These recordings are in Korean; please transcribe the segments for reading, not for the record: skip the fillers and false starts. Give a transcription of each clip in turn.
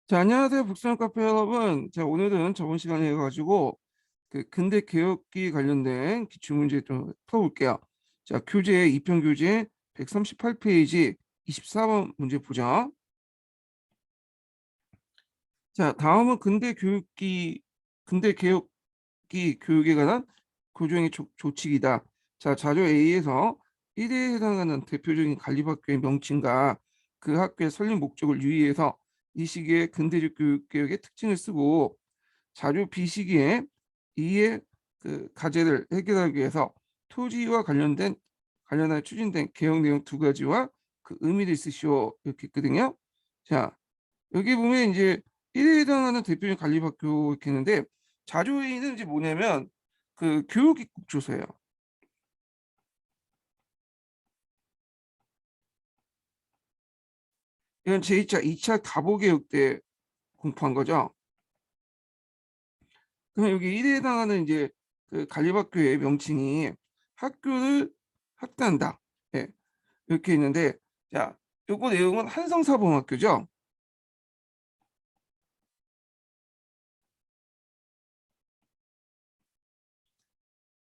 자, 안녕하세요. 북스형 카페 여러분. 자, 오늘은 저번 시간에 해가지고 근대 개혁기 관련된 기출문제 좀 풀어볼게요. 자, 교재 2편 교재 138페이지 24번 문제 보자. 자, 다음은 근대 개혁기 교육에 관한 교정의 조칙이다. 자, 자료 A에서 1회에 해당하는 대표적인 관리학교의 명칭과 그 학교의 설립 목적을 유의해서 이 시기에 근대적 교육개혁의 특징을 쓰고 자료 B 시기에 이의 과제를 해결하기 위해서 토지와 관련하여 추진된 개혁 내용 두 가지와 그 의미를 쓰시오 이렇게 있거든요. 자, 여기 보면 이제 1에 해당하는 대표적인 관리학교 이렇게 있는데 자료 A는 이제 뭐냐면 교육 입국 조서예요. 이건 제2차 가보개혁 때 공포한 거죠. 그럼 여기 1에 해당하는 이제 관리학교의 명칭이 학교를 확대한다. 예, 이렇게 있는데, 자, 요거 내용은 한성사범학교죠.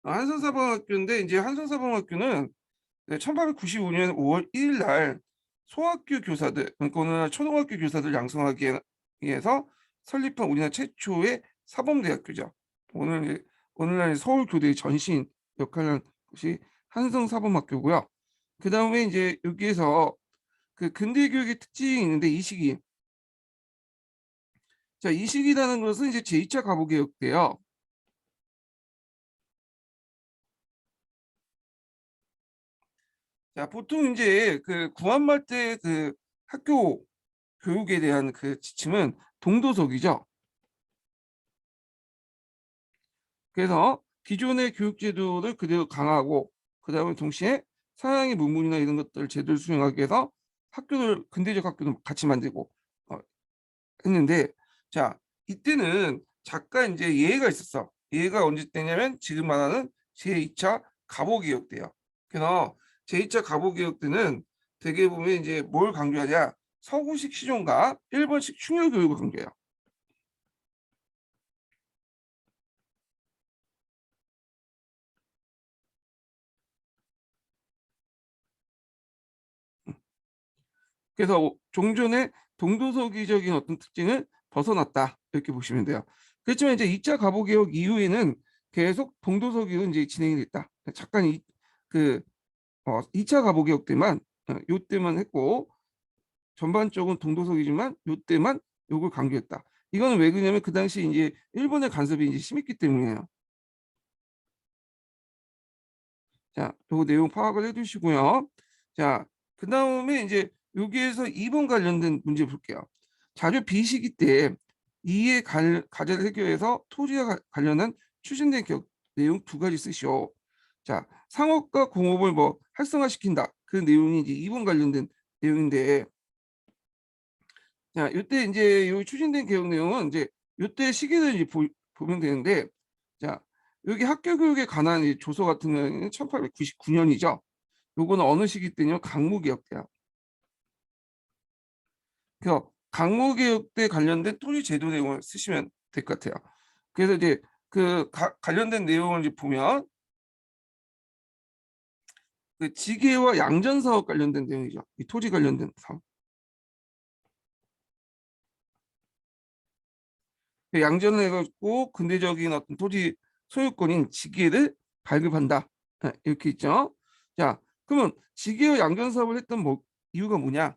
한성사범학교인데 이제 한성사범학교는 1895년 5월 1일 날 소학교 교사들, 그러니까 오늘날 초등학교 교사들 양성하기 위해서 설립한 우리나라 최초의 사범대학교죠. 오늘날 서울교대의 전신 역할을 하는 곳이 한성사범학교고요. 그 다음에 이제 여기에서 근대교육의 특징이 있는데 이 시기, 자, 이 시기라는 것은 이제 제2차 가보개혁 때요. 자, 보통 이제 구한말 때 학교 교육에 대한 지침은 동도석이죠. 그래서 기존의 교육 제도를 그대로 강화하고 그다음에 동시에 서양의 문물이나 이런 것들 제도를 수행하기 위해서 근대적 학교도 같이 만들고 어, 했는데, 자, 이때는 잠깐 이제 예외가 있었어. 예외가 언제 때냐면 지금 말하는 제2차 가보개혁 때요. 그래서 제2차 가보개혁 때는 되게 보면 이제 뭘 강조하냐? 서구식 시종과 일본식 충혈 교육을 강조해요. 그래서 종전의 동도서기적인 어떤 특징을 벗어났다 이렇게 보시면 돼요. 그렇지만 이제 2차 가보개혁 이후에는 계속 동도서기로 이제 진행이 됐다. 잠깐 2차 가보개혁 때만 요때만 했고 전반적으로 동도서기지만 요때만 요걸 강조했다. 이거는 왜 그러냐면 그 당시 이제 일본의 간섭이 이제 심했기 때문이에요. 자, 요거 내용 파악을 해두시고요. 자, 그 다음에 이제 여기에서 2번 관련된 문제 볼게요. 자료 비시기 때 이해 과제를 해결해서 토지와 관련한 추진된 내용 두 가지 쓰시오. 자, 상업과 공업을 뭐 활성화시킨다. 그 내용이 이제 2번 관련된 내용인데, 자, 이때 이제 요 추진된 개혁 내용은 이제 이때 시기를 이제 보면 되는데, 자, 여기 학교 교육에 관한 이 조서 같은 경우는 1899년이죠. 요거는 어느 시기 때냐면 강무개혁 때요. 그래서 강무개혁 때 관련된 토지 제도 내용을 쓰시면 될 것 같아요. 그래서 이제 관련된 내용을 이제 보면 지계와 양전 사업 관련된 내용이죠. 이 토지 관련된 사업. 양전을 해가지고 근대적인 어떤 토지 소유권인 지계를 발급한다. 이렇게 있죠. 자, 그러면 지계와 양전 사업을 했던 이유가 뭐냐?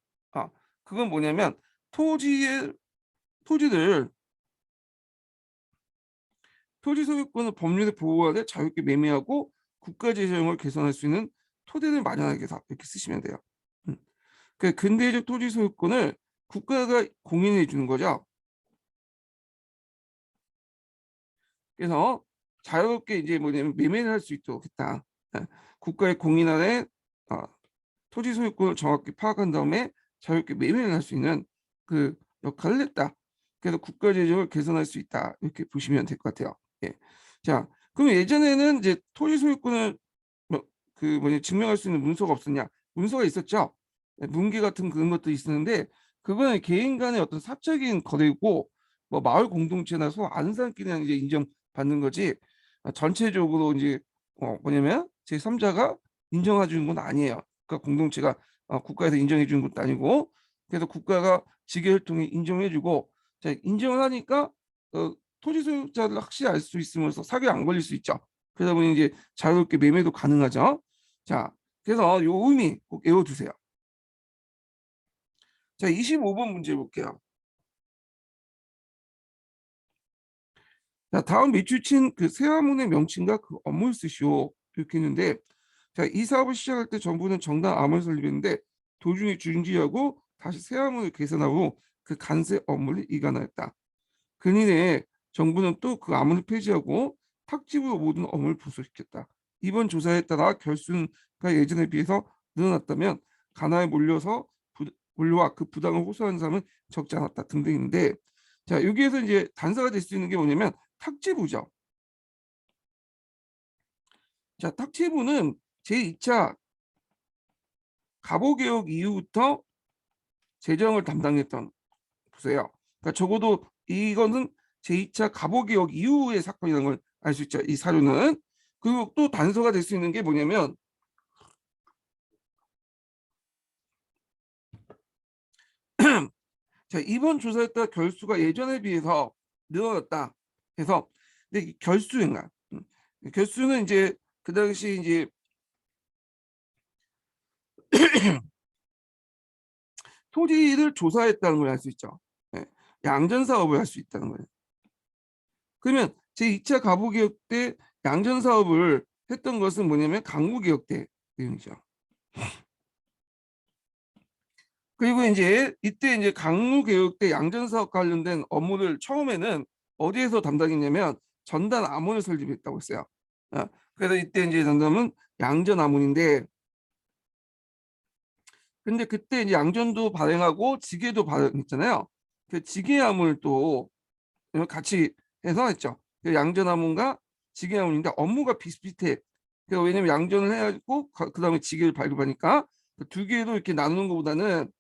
그건 뭐냐면 토지의 토지를 토지 소유권을 법률에 보호하되 자유롭게 매매하고 국가 재정을 개선할 수 있는 토대를 마련하기 위해서 이렇게 쓰시면 돼요. 음. 근대적 토지 소유권을 국가가 공인해 주는 거죠. 그래서 자유롭게 이제 뭐냐면 매매를 할 수 있도록 했다. 국가의 공인 안에 어, 토지 소유권을 정확히 파악한 다음에 자유롭게 매매를 할 수 있는 그 역할을 했다. 그래서 국가 재정을 개선할 수 있다. 이렇게 보시면 될 것 같아요. 예. 자, 그럼 예전에는 이제 토지 소유권을 증명할 수 있는 문서가 없었냐? 문서가 있었죠. 문기 같은 그런 것도 있었는데 그거는 개인 간의 어떤 사적인 거래고 뭐 마을 공동체나 소 안산끼리는 이제 인정받는 거지. 전체적으로 이제 뭐냐면 제3자가 인정해 주는 건 아니에요. 그러니까 공동체가 국가에서 인정해 주는 것도 아니고 그래서 국가가 지계를 통해 인정해 주고 자 인정을 하니까 토지 소유자를 확실히 알 수 있으면서 사기에 안 걸릴 수 있죠. 그러다 보니 이제 자유롭게 매매도 가능하죠. 자, 그래서 요 의미 꼭 외워두세요. 자, 25번 문제 볼게요. 자, 다음 밑줄친 그 세화문의 명칭과 그 업무를 쓰시오. 이렇게 했는데, 자, 이 사업을 시작할 때 정부는 정당 암을 설립했는데 도중에 중지하고 다시 세화문을 개선하고 그 간세 업무를 이관하였다. 근인에 정부는 또 그 암을 폐지하고 탁지부 모든 업무를 부서시켰다. 이번 조사에 따라 결순가 예전에 비해서 늘어났다면 가나에 몰려와 그 부당을 호소하는 사람은 적지 않았다 등등인데 자 여기에서 이제 단서가 될 수 있는 게 뭐냐면 탁지부죠. 자 탁지부는 제2차 갑오개혁 이후부터 재정을 담당했던 부서예요. 그러니까 적어도 이거는 제2차 갑오개혁 이후의 사건이라는 걸 알 수 있죠. 이 사료는. 그리고 또 단서가 될 수 있는 게 뭐냐면 자, 이번 조사에 따라 결수가 예전에 비해서 늘어났다. 해서 근데 결수인가? 결수는 이제 그 당시 이제 토지를 조사했다는 걸 알 수 있죠. 예, 양전 사업을 할 수 있다는 거예요. 그러면 제2차 가부개혁 때 양전 사업을 했던 것은 뭐냐면 강부개혁 때 내용이죠. 그리고 이제 이때 이제 강무개혁 때 양전사업 관련된 업무를 처음에는 어디에서 담당했냐면 전단 암원을 설립했다고 했어요. 그래서 이때 이제 전담은 양전 암원인데 근데 그때 이제 양전도 발행하고 지게도 발행했잖아요. 그 지게 암을 또 같이 해서 했죠. 그 양전 암원과 지게 암원인데 업무가 비슷비슷해. 왜냐면 양전을 해가지고 그다음에 지게를 발급하니까 두 개로 이렇게 나누는 것보다는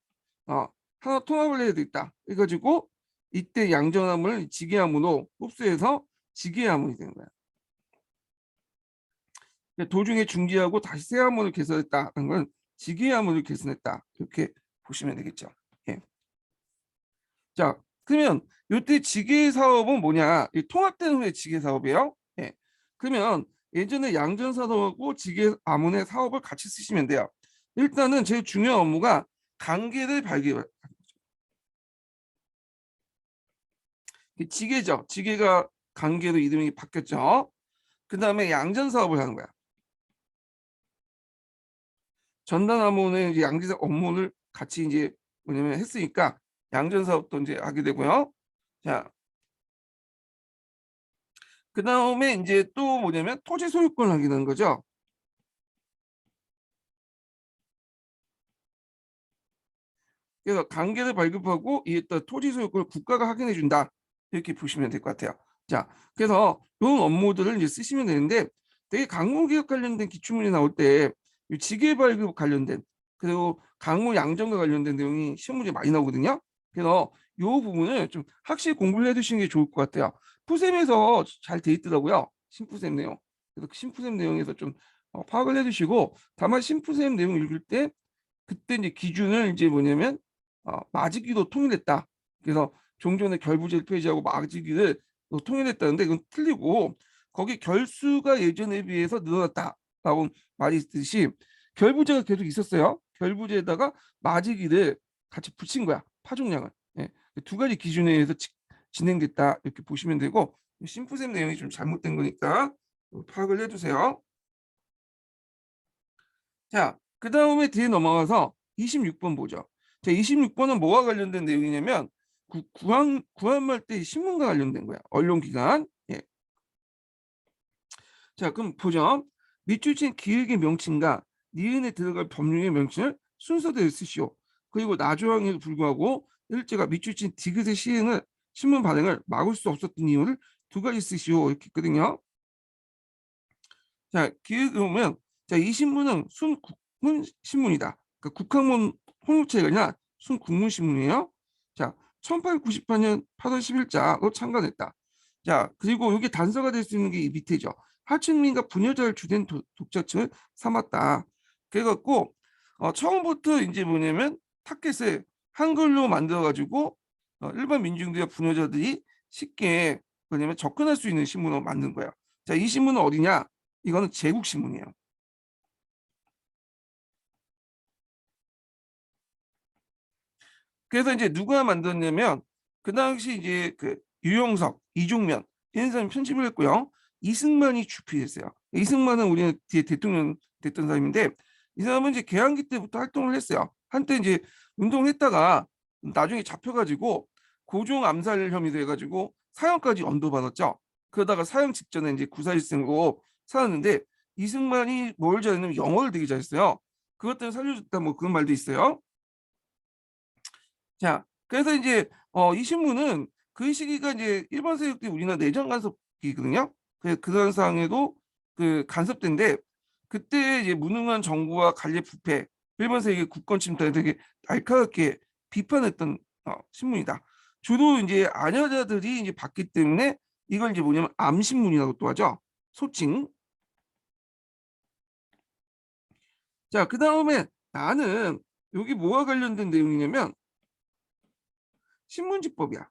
하나 통합을 해야 되겠다. 해가지고 이때 양전함을 지게함으로 흡수해서 지게함이 되는 거야. 도중에 중지하고 다시 새함을 개선했다는 건 지게함을 개선했다. 이렇게 보시면 되겠죠. 예. 자, 그러면 이때 지게 사업은 뭐냐? 이 통합된 후에 지게 사업이에요. 예. 그러면 예전에 양전 사업하고 지게 암문의 사업을 같이 쓰시면 돼요. 일단은 제일 중요한 업무가 관계를 발견. 지게죠. 지게가 관계로 이름이 바뀌었죠. 그 다음에 양전 사업을 하는 거야. 전단 암호는 이제 양전 업무를 같이 이제 뭐냐면 했으니까 양전 사업도 이제 하게 되고요. 자, 그 다음에 이제 또 뭐냐면 토지 소유권을 하게 되는 거죠. 그래서 관계를 발급하고 이에 따라 토지 소유권을 국가가 확인해 준다. 이렇게 보시면 될 것 같아요. 자, 그래서 이런 업무들을 이제 쓰시면 되는데 되게 강물개혁 관련된 기출문이 나올 때 지계 발급 관련된 그리고 강물 양전과 관련된 내용이 시험 문제 많이 나오거든요. 그래서 이 부분을 좀 확실히 공부를 해두시는 게 좋을 것 같아요. 푸셈에서 잘 돼 있더라고요. 심푸셈 내용. 그래서 심푸셈 내용에서 좀 파악을 해두시고 다만 심푸셈 내용 읽을 때 그때 이제 기준을 이제 뭐냐면 마지기로 통일했다. 그래서 종전의 결부제를 폐지하고 마지기를 통일했다는데 이건 틀리고 거기 결수가 예전에 비해서 늘어났다라고 말이 있듯이 결부제가 계속 있었어요. 결부제에다가 마지기를 같이 붙인 거야. 파종량을. 예. 두 가지 기준에 의해서 진행됐다 이렇게 보시면 되고 심프셈 내용이 좀 잘못된 거니까 파악을 해주세요. 자, 그 다음에 뒤에 넘어가서 26번 보죠. 자, 26번은 뭐와 관련된 내용이냐면 구한말 때 신문과 관련된 거야. 언론기관. 예. 자, 그럼 보죠. 밑줄 친 기획의 명칭과 니은에 들어갈 법률의 명칭을 순서대로 쓰시오. 그리고 나조항에도 불구하고 일제가 밑줄 친 디귿의 시행을 신문 발행을 막을 수 없었던 이유를 두 가지 쓰시오. 이렇게 있거든요. 자, 기획을 보면 자, 이 신문은 순국문 신문이다. 그러니까 국학문 홍보체가 아니라 순국문 신문이에요. 자, 1898년 8월 10일자로 창간했다. 자, 그리고 이게 단서가 될 수 있는 게 이 밑에죠. 하춘민과 부녀자를 주된 독자층을 삼았다. 그래갖고 처음부터 이제 뭐냐면 타켓을 한글로 만들어가지고 일반 민중들과 부녀자들이 쉽게 뭐냐면 접근할 수 있는 신문으로 만든 거야. 자, 이 신문은 어디냐? 이거는 제국신문이에요. 그래서 이제 누가 만들었냐면 그 당시 이제 그 유영석, 이종면 이런 사람이 편집을 했고요. 이승만이 주필했어요. 이승만은 우리는 뒤에 대통령 됐던 사람인데 이 사람은 이제 개항기 때부터 활동을 했어요. 한때 이제 운동을 했다가 나중에 잡혀가지고 고종 암살 혐의도 해가지고 사형까지 언도받았죠. 그러다가 사형 직전에 이제 구사일생으로 살았는데 이승만이 뭘 잘했냐면 영어를 되게 잘했어요. 그것 때문에 살려줬다 뭐 그런 말도 있어요. 자, 그래서 이제 이 신문은 그 시기가 이제 일본 세력 때 우리나라 내정 간섭기거든요. 그 당상에도 그 간섭된데 그때 이제 무능한 정부와 관례 부패, 일본 세력의 국권 침탈에 되게 날카롭게 비판했던 신문이다. 주로 이제 아녀자들이 이제 봤기 때문에 이걸 이제 뭐냐면 암신문이라고 또 하죠. 소칭. 자, 그 다음에 나는 여기 뭐와 관련된 내용이냐면 신문지법이야.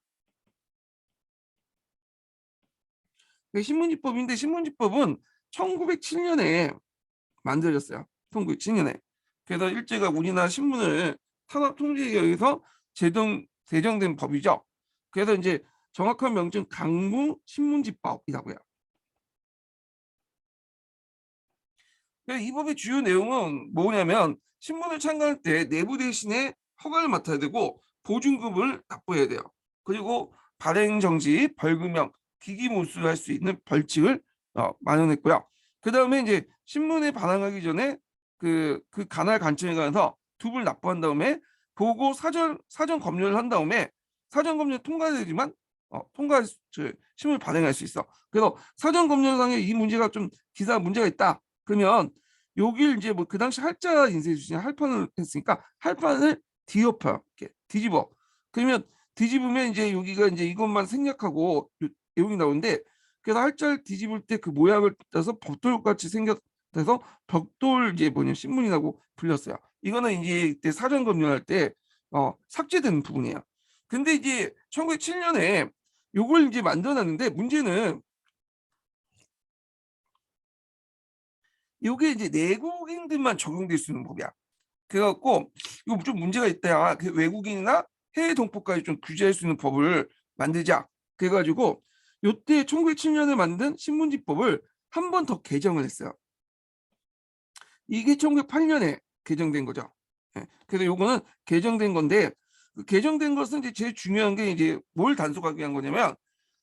신문지법인데 신문지법은 1907년에 만들어졌어요. 1907년에. 그래서 일제가 우리나라 신문을 탄압 통제에 의해서 제정된 법이죠. 그래서 이제 정확한 명칭 강무 신문지법이라고요. 이 법의 주요 내용은 뭐냐면 신문을 창간할 때 내부 대신에 허가를 맡아야 되고 보증금을 납부해야 돼요. 그리고 발행 정지, 벌금형, 기기 몰수할 수 있는 벌칙을 마련했고요. 그 다음에 이제 신문에 반항하기 전에 그 관할 관청에 가서 두부를 납부한 다음에 보고 사전 검열을 한 다음에 사전 검열 통과되지만 통과 신문을 발행할 수 있어. 그래서 사전 검열상에 이 문제가 좀 기사 문제가 있다. 그러면 여길 이제 뭐 그 당시 할자 인쇄 주신 할판을 했으니까 할판을 뒤엎어 이렇게 뒤집어. 그러면 뒤집으면 이제 여기가 이제 이것만 생략하고 내용이 나오는데 그래서 할자를 뒤집을 때 그 모양을 따서 벽돌같이 생겨서 벽돌 이제 뭐냐 신문이라고 불렸어요. 이거는 이제 이때 사전 검열할 때 삭제된 부분이에요. 근데 이제 1907년에 요걸 이제 만들어놨는데 문제는 이게 이제 내국인들만 적용될 수 있는 법이야. 그래갖고 이거 좀 문제가 있다. 그 외국인이나 해외 동포까지 좀 규제할 수 있는 법을 만들자. 그래가지고 요때 1907년에 만든 신문지법을 한 번 더 개정을 했어요. 이게 1908년에 개정된 거죠. 예, 그래서 요거는 개정된 건데 그 개정된 것은 이제 제일 중요한 게 이제 뭘 단속하기 위한 거냐면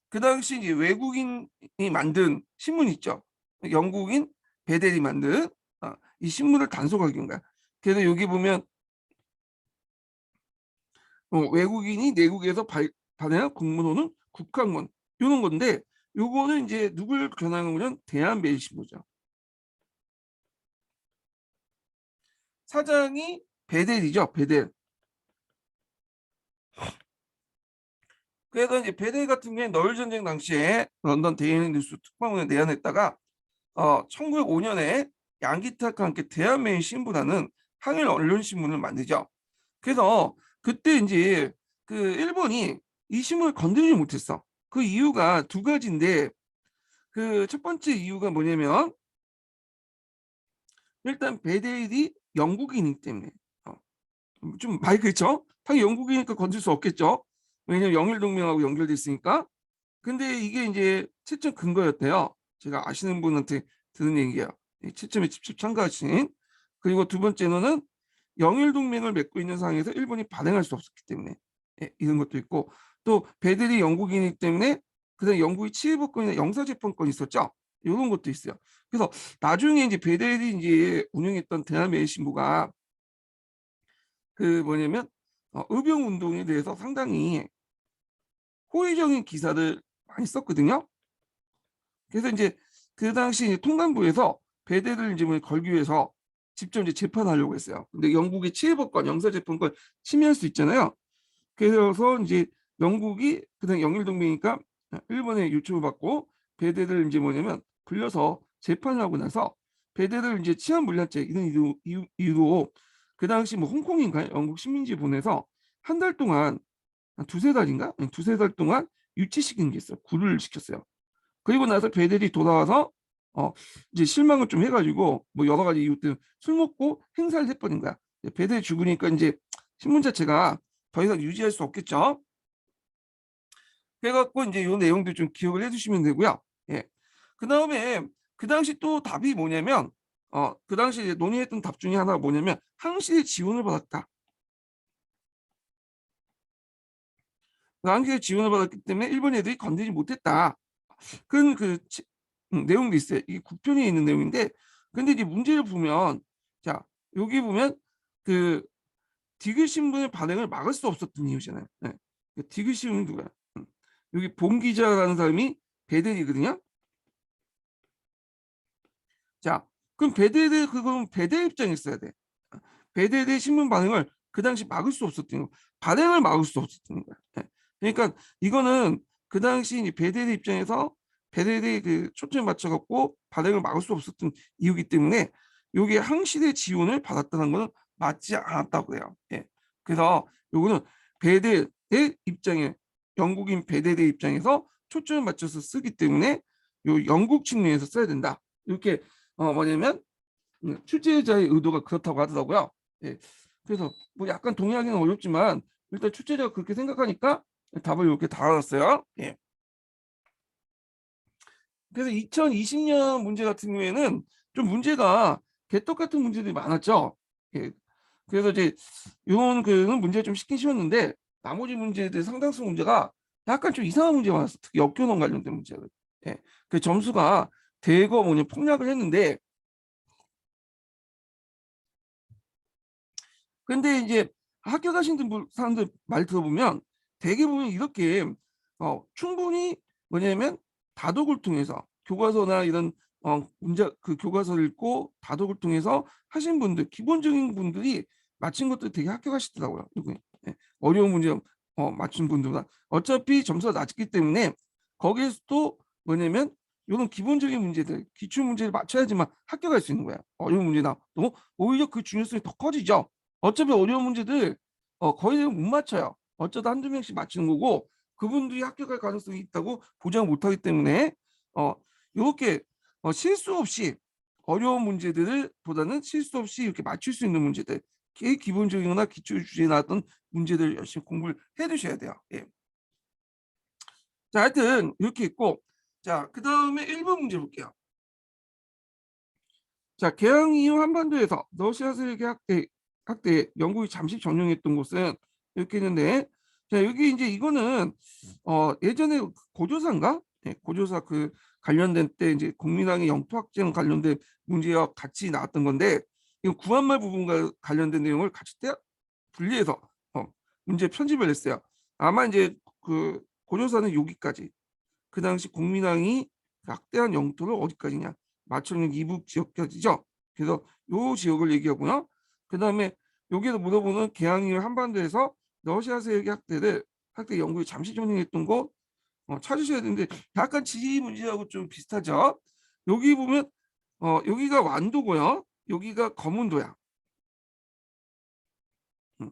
그 당시 이제 외국인이 만든 신문 있죠. 영국인 베델이 만든 이 신문을 단속하기 위한 거야. 그래서 여기 보면 외국인이 내국에서 발행한 공문호는 국학문 이런 건데 요거는 이제 누굴 겨냥한 거냐면 대한매일신문이죠. 사장이 베델이죠. 베델. 그래서 이제 베델 같은 경우에 너일 전쟁 당시에 런던 데일리 뉴스 특파원을 내한했다가 1905년에 양기탁과 함께 대한매일 신부라는 항일 언론 신문을 만들죠. 그래서 그때 이제 그 일본이 이 신문을 건드리지 못했어. 그 이유가 두 가지인데 그 첫 번째 이유가 뭐냐면 일단 베델이 영국인이기 때문에 어, 좀 많이 그렇죠? 당연히 영국이니까 건질 수 없겠죠. 왜냐면 영일동맹하고 연결돼 있으니까. 근데 이게 이제 채점 근거였대요. 제가 아시는 분한테 들은 얘기예요. 채점에 직접 참가하신. 그리고 두 번째로는 영일동맹을 맺고 있는 상황에서 일본이 발행할 수 없었기 때문에 이런 것도 있고 또 베델이 영국이기 때문에 그다음 영국이 치해법권이나 영사재판권이 있었죠. 이런 것도 있어요. 그래서 나중에 이제 베델이 이제 운영했던 대한매일신부가 그 뭐냐면 의병 운동에 대해서 상당히 호의적인 기사를 많이 썼거든요. 그래서 이제 그 당시 통감부에서 베델을 이제 뭐 걸기 위해서 직접 이제 재판하려고 했어요. 근데 영국의 치해법권, 영사재판권 침해할 수 있잖아요. 그래서 이제 영국이 그다음 영일 동맹이니까 일본의 요청을 받고 배대를 이제 뭐냐면 불려서 재판을 하고 나서 배대를 이제 치안 물량죄 이런 이유로 그 당시 뭐 홍콩인가 영국 식민지 보내서 한 달 동안 한 두세 달인가 두세 달 동안 유치시킨 게 있어요. 굴을 시켰어요. 그리고 나서 배들이 돌아와서 어 이제 실망을 좀 해가지고 뭐 여러 가지 이유 때문에 술 먹고 행사를 해버린 거야. 배들이 죽으니까 이제 신문 자체가 더 이상 유지할 수 없겠죠. 그래갖고 이제 이 내용들 좀 기억을 해두시면 되고요. 예. 그 다음에 그 당시 또 답이 뭐냐면 그 당시 이제 논의했던 답 중에 하나가 뭐냐면 항시의 지원을 받았다. 항시의 지원을 받았기 때문에 일본 애들이 건드리지 못했다. 그런 내용도 있어요. 이게 9편에 있는 내용인데, 근데 이제 문제를 보면, 자, 여기 보면 그 디귿 신분의 발행을 막을 수 없었던 이유잖아요. 네. 디귿 신분이 누구야? 여기 본 기자라는 사람이 베델이거든요. 자, 그럼 그건 베델 입장에 있어야 돼. 베델의 신문 발행을 그 당시 막을 수 없었던 거, 발행을 막을 수 없었던 거야. 네. 그러니까 이거는 그 당시 베델의 입장에서 베델의 그 초점을 맞춰갖고 발행을 막을 수 없었던 이유기 때문에 여기에 항시대 지원을 받았다는 것은 맞지 않았다고 해요. 예. 그래서 요거는 베델의 입장에 영국인 베델의 입장에서 초점을 맞춰서 쓰기 때문에 요 영국 측면에서 써야 된다. 이렇게 뭐냐면 출제자의 의도가 그렇다고 하더라고요. 예. 그래서 뭐 약간 동의하기는 어렵지만 일단 출제자가 그렇게 생각하니까 답을 이렇게 달아놨어요. 예. 그래서 2020년 문제 같은 경우에는 좀 문제가 개떡 같은 문제들이 많았죠. 예. 그래서 이제 이런 그는 문제 좀 쉽긴 쉬웠는데 나머지 문제들 상당수 문제가 약간 좀 이상한 문제가 많았어. 특히 역겨농 관련된 문제들. 예. 그 점수가 대거 뭐냐 폭락을 했는데 근데 이제 학교 가신 사람들 말 들어보면 대개 보면 이렇게 충분히 뭐냐면 다독을 통해서 교과서나 이런 문제 그 교과서를 읽고 다독을 통해서 하신 분들 기본적인 분들이 맞힌 것들 되게 학교 가시더라고요. 누구 예, 어려운 문제 맞춘 분들보다 어차피 점수가 낮기 때문에 거기에서도 뭐냐면 이런 기본적인 문제들 기출 문제를 맞춰야지만 학교 갈 수 있는 거야. 어려운 문제 나도 오히려 그 중요성이 더 커지죠. 어차피 어려운 문제들 거의 대부분 못 맞춰요. 어쩌다 한두 명씩 맞추는 거고 그분들이 합격할 가능성이 있다고 보장 못하기 때문에 이렇게 실수 없이 어려운 문제들을 보다는 실수 없이 이렇게 맞출 수 있는 문제들 기본적이거나 기초 주제에 나왔던 문제들 열심히 공부를 해 두셔야 돼요. 예. 자, 하여튼 이렇게 있고 자, 그 다음에 1번 문제 볼게요. 자, 개항 이후 한반도에서 러시아 세력의 학대 영국이 잠시 점령했던 곳은 이렇게 있는데 자, 여기 이제 이거는 예전에 고조사인가? 네, 고조사 그 관련된 때 이제 국민당의 영토 확장 관련된 문제와 같이 나왔던 건데 이 구한말 부분과 관련된 내용을 같이 분리해서 문제 편집을 했어요. 아마 이제 그 고조사는 여기까지 그 당시 국민당이 확대한 영토를 어디까지냐 마천역 이북 지역까지죠. 그래서 요 지역을 얘기하고요. 그 다음에 여기에서 물어보는 개항 이후 한반도에서 러시아 세력의 학대 영국이 잠시 점령했던 거 찾으셔야 되는데 약간 지리 문제하고 좀 비슷하죠. 여기 보면 여기가 완도고요. 여기가 거문도야. 음,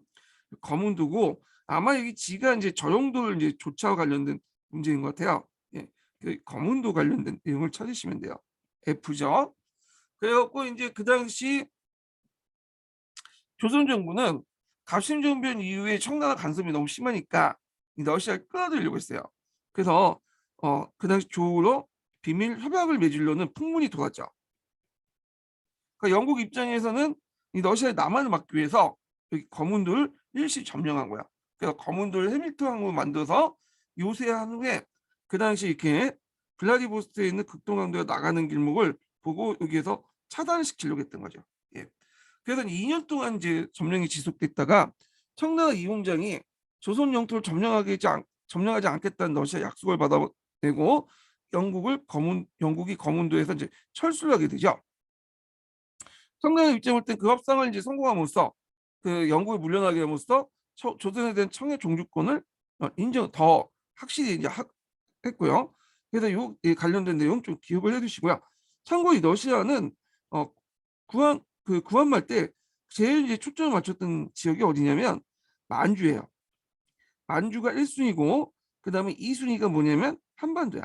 거문도고 아마 여기 지가 이제 저용도를 이제 조차와 관련된 문제인 것 같아요. 예, 그 거문도 관련된 내용을 찾으시면 돼요. F죠. 그래갖고 이제 그 당시 조선 정부는 갑신정변 이후에 청나라 간섭이 너무 심하니까 러시아를 끌어들이려고 했어요. 그래서 그 당시 조로 비밀 협약을 맺으려는 풍문이 돌았죠. 그러니까 영국 입장에서는 이 러시아의 남한을 막기 위해서 여기 거문도를 일시 점령한 거야. 그래서 거문도를 해밀턴항으로 만들어서 요새한 후에 그 당시 이렇게 블라디보스토크에 있는 극동강도가 나가는 길목을 보고 여기에서 차단시키려고 했던 거죠. 예. 그래서 2년 동안 이제 점령이 지속됐다가 청나라 이홍장이 조선 영토를 점령하지 않겠다는 러시아 약속을 받아내고 영국이 거문도에서 이제 철수를 하게 되죠. 청나라 입장을 때 그 협상을 이제 성공함으로써 그 영국에 물려나게 함으로써 조선에 대한 청해 종주권을 인정 더 확실히 이제 했고요. 그래서 요 관련된 내용 좀 기억을 해두시고요. 참고 이 러시아는 구한말 때 제일 이제 초점을 맞췄던 지역이 어디냐면 만주예요. 만주가 1순위고 그다음에 2순위가 뭐냐면 한반도야.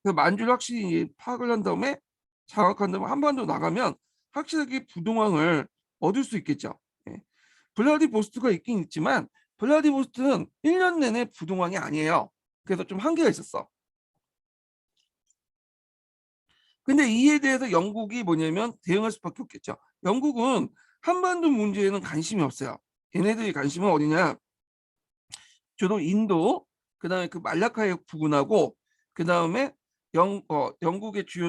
그래서 만주를 확실히 파악을 한 다음에 장악한 다음에 한반도 나가면 확실하게 부동항을 얻을 수 있겠죠. 예. 블라디보스토크가 있긴 있지만 블라디보스토크는 1년 내내 부동항이 아니에요. 그래서 좀 한계가 있었어. 근데 이에 대해서 영국이 뭐냐면 대응할 수밖에 없겠죠. 영국은 한반도 문제에는 관심이 없어요. 얘네들이 관심은 어디냐? 주로 인도, 그다음에 그 말라카 부근하고 그다음에 영국의 주요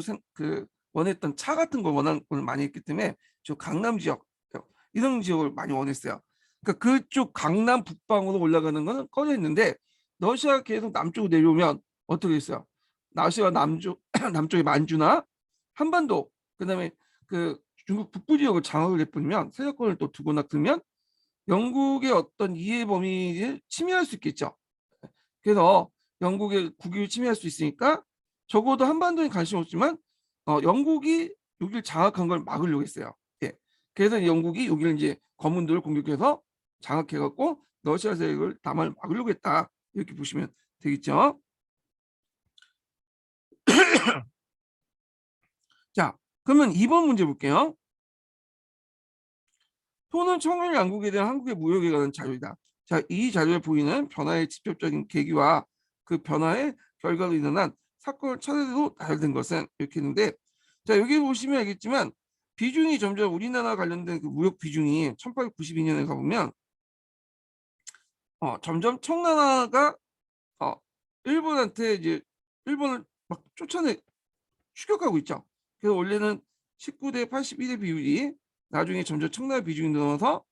원했던 차 같은 걸 원하는 걸 많이 했기 때문에 저 강남 지역 이런 지역을 많이 원했어요. 그러니까 그쪽 강남 북방으로 올라가는 거는 꺼져 있는데 러시아가 계속 남쪽으로 내려오면 어떻게 했어요? 러시아 남쪽 남쪽의 만주나 한반도 그다음에 그 중국 북부 지역을 장악을 해버리면 세력권을 또 두고 놔두면 영국의 어떤 이해 범위를 침해할 수 있겠죠. 그래서 영국의 국익을 침해할 수 있으니까 적어도 한반도에 관심 없지만 영국이 여기를 장악한 걸 막으려고 했어요. 예. 그래서 영국이 여기를 이제 검은도를 공격해서 장악해갖고 러시아 세력을 담을 막으려고 했다. 이렇게 보시면 되겠죠. 자, 그러면 2번 문제 볼게요. 토는 청일 양국에 대한 한국의 무역에 관한 자료이다. 자, 이 자료에 보이는 변화의 직접적인 계기와 그 변화의 결과로 일어난 사건 차례로 나열된 것은 이렇게 있는데, 자, 여기 보시면 알겠지만 비중이 점점 우리나라 관련된 그 무역 비중이 1892년에 가보면 점점 청나라가 어, 일본한테 이제 일본을 막 추격하고 있죠. 그래서 원래는 19대 81의 비율이 나중에 점점 청나라 비중이 늘어나서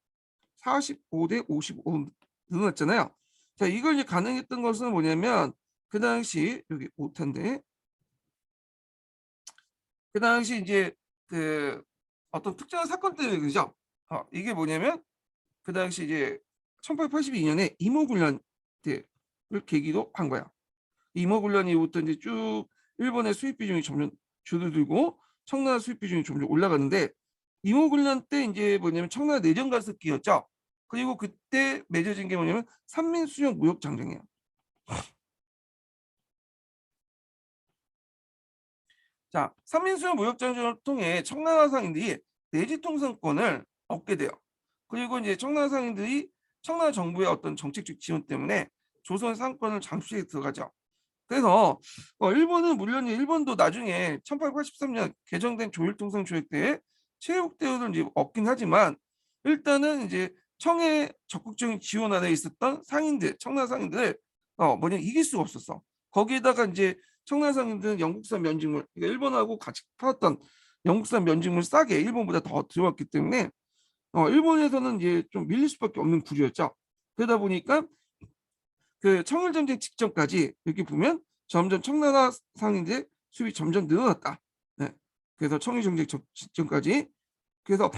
45대 55 늘어났잖아요. 자, 이걸 이제 가능했던 것은 뭐냐면 그 당시 여기 5탄데 그 당시 이제 그 어떤 특정한 사건 때문에 그죠? 이게 뭐냐면 그 당시 이제 1882년에 이모군란 때를 계기로 한 거야. 이모군란 이후부터 이제 쭉 일본의 수입 비중이 점점 줄어들고 청나라 수입 비중이 점점 올라가는데 이모군란 때 이제 뭐냐면 청나라 내정 가습기였죠. 그리고 그때 맺어진 게 뭐냐면 삼민수령 무역 장정이에요. 자, 삼민수령 무역 장정을 통해 청나라 상인들이 내지 통상권을 얻게 돼요. 그리고 이제 청나라 상인들이 청나라 정부의 어떤 정책적 지원 때문에 조선 상권을 잠수에 들어가죠. 그래서 일본은 물론 일본도 나중에 1883년 개정된 조일통상 조약 때에 체육 대우를 이제 얻긴 하지만 일단은 이제 청의 적극적인 지원 아래 있었던 상인들, 청나라 상인들을 뭐냐 이길 수가 없었어. 거기에다가 이제 청나라 상인들은 영국산 면직물, 그러니까 일본하고 같이 팔았던 영국산 면직물 싸게 일본보다 더 들어왔기 때문에 일본에서는 이제 좀 밀릴 수밖에 없는 구조였죠. 그러다 보니까 그 청일전쟁 직전까지 이렇게 보면 점점 청나라 상인들의 수입이 점점 늘어났다. 네. 그래서 청일전쟁 직전까지 그래서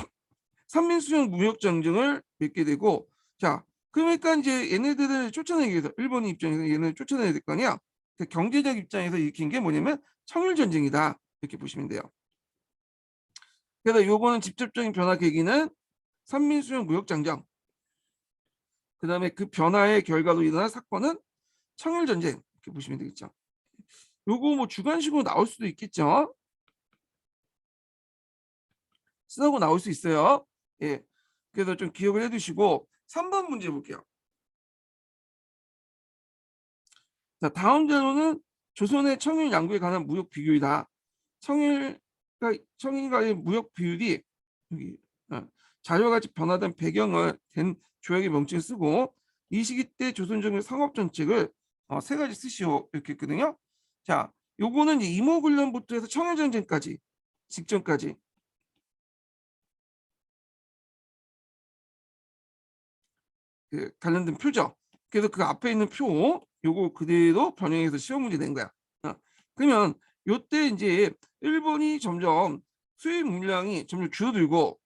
삼민수령 무역장정을 맺게 되고 자 그러니까 이제 얘네들을 쫓아내기 위해서 일본 입장에서 얘네를 쫓아내야 될 거 아니야. 경제적 입장에서 일으킨 게 뭐냐면 청일전쟁이다 이렇게 보시면 돼요. 그래서 요거는 직접적인 변화 계기는 삼민수령 무역장정 그다음에 그 변화의 결과로 일어난 사건은 청일전쟁 이렇게 보시면 되겠죠. 요거 뭐 주관식으로 나올 수도 있겠죠. 쓰라고 나올 수 있어요. 예. 그래서 좀 기억을 해두시고 3번 문제 볼게요. 자, 다음 자료는 조선의 청일 양국에 관한 무역 비율이다. 청일과의 무역 비율이 여기 자료가 같이 변화된 배경을 된 조약의 명칭을 쓰고 이 시기 때 조선 정부 상업 정책을 세 가지 쓰시오 이렇게 했거든요. 자, 요거는 이제 이모군란부터 해서 청일전쟁까지 직전까지 그 관련된 표죠. 그래서 그 앞에 있는 표 요거 그대로 변형해서 시험 문제 낸 거야. 그러면 요때 이제 일본이 점점 수입 물량이 점점 줄어들고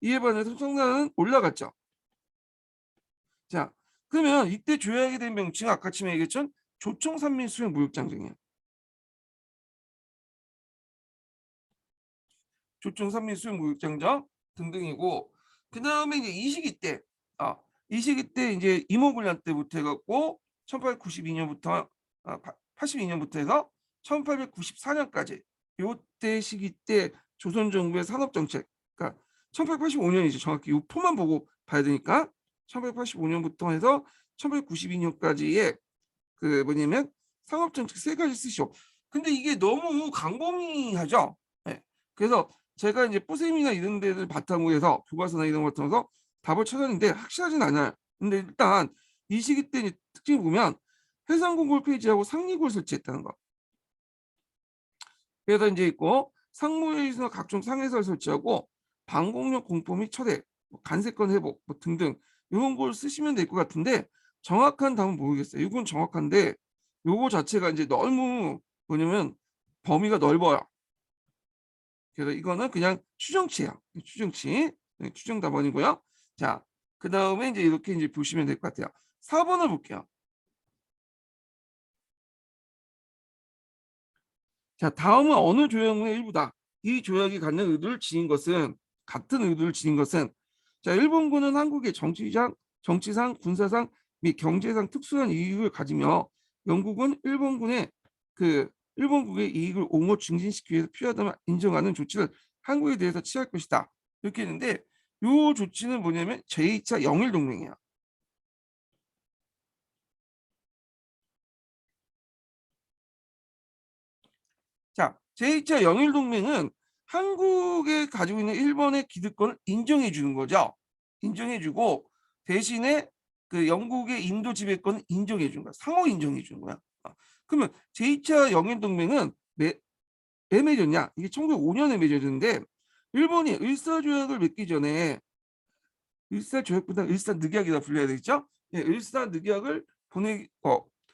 이에 반해서 청산은 올라갔죠. 자, 그러면 이때 조약이 된 명칭은 아까 처음에 얘기했던 조총산민수령 무역장정이에요. 조총산민수령 무역장정 등등이고, 그 다음에 이제 이 시기 때, 이 시기 때 이제 이모군란 때부터 해갖고 1892년부터 82년부터 해서 1894년까지 요때 시기 때 조선 정부의 산업 정책, 그러니까 1885년이죠. 정확히 이 표만 보고 봐야 되니까 1885년부터 해서 1892년까지의 그 뭐냐면 상업 정책 세 가지 쓰시오. 근데 이게 너무 광범위하죠. 네. 그래서 제가 이제 포셈이나 이런 데를 바탕으로 해서 교과서나 이런 거 바탕으로 해서 답을 찾았는데 확실하진 않아요. 근데 일단 이 시기 때 특징을 보면 해상공굴 폐지하고 상리굴 설치했다는 거. 그래서 이제 있고 상무에서 각종 상해설 설치하고 방공력 공포 및 철회, 간세권 회복 등등 이런 걸 쓰시면 될 것 같은데 정확한 답은 모르겠어요. 이건 정확한데 요거 자체가 이제 너무 뭐냐면 범위가 넓어요. 그래서 이거는 그냥 추정치예요. 추정치. 네, 추정 답안이고요. 자, 그 다음에 이제 이렇게 이제 보시면 될 것 같아요. 4번을 볼게요. 자, 다음은 어느 조약문의 일부다. 이 조약이 갖는 의도를 지닌 것은 같은 의도를 지닌 것은 자, 일본군은 한국의 정치상, 군사상 및 경제상 특수한 이익을 가지며 영국은 일본국의 이익을 옹호 증진시키기 위해서 필요하다면 인정하는 조치를 한국에 대해서 취할 것이다. 이렇게 했는데 이 조치는 뭐냐면 제2차 영일동맹이에요. 자, 제2차 영일동맹은 한국에 가지고 있는 일본의 기득권을 인정해 주는 거죠. 인정해 주고 대신에 그 영국의 인도 지배권을 인정해 주는 거야. 상호 인정해 주는 거야. 그러면 제2차 영일동맹은 왜 맺었냐? 이게 1905년에 맺어졌는데 일본이 을사조약을 맺기 전에 을사조약보다 을사늑약이라 불려야 되겠죠? 예, 을사늑약을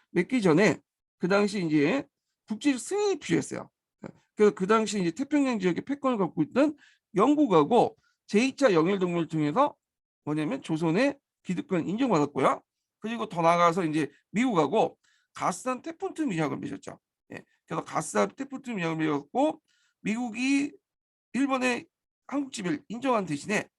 맺기 전에 그 당시 이제 국제적 승인이 필요했어요. 그래서 그 당시 이제 태평양 지역의 패권을 갖고 있던 영국하고 제2차 영일동맹을 통해서 뭐냐면 조선의 기득권 인정받았고요. 그리고 더 나아가서 이제 미국하고 가스산 테프트 밀약을 맺었죠. 예. 그래서 가스산 테프트 밀약을 맺었고 미국이 일본의 한국 지배를 인정한 대신에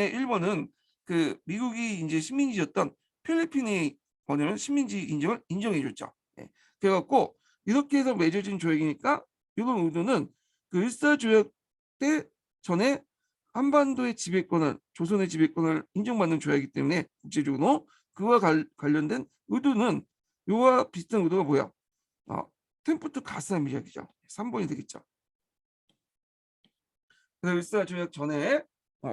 일본은 그 미국이 이제 식민지였던 필리핀의 뭐냐면 식민지 인정을 인정해 줬죠. 예. 그래갖고 이렇게 해서 맺어진 조약이니까 이번 의도는 그 일사조약 때 전에 한반도의 지배권을 조선의 지배권을 인정받는 조약이기 때문에 국제적으로 그와 관련된 의도는 이와 비슷한 의도가 뭐야? 템프트 가스한 미작이죠. 3번이 되겠죠. 그래서 일사조약 전에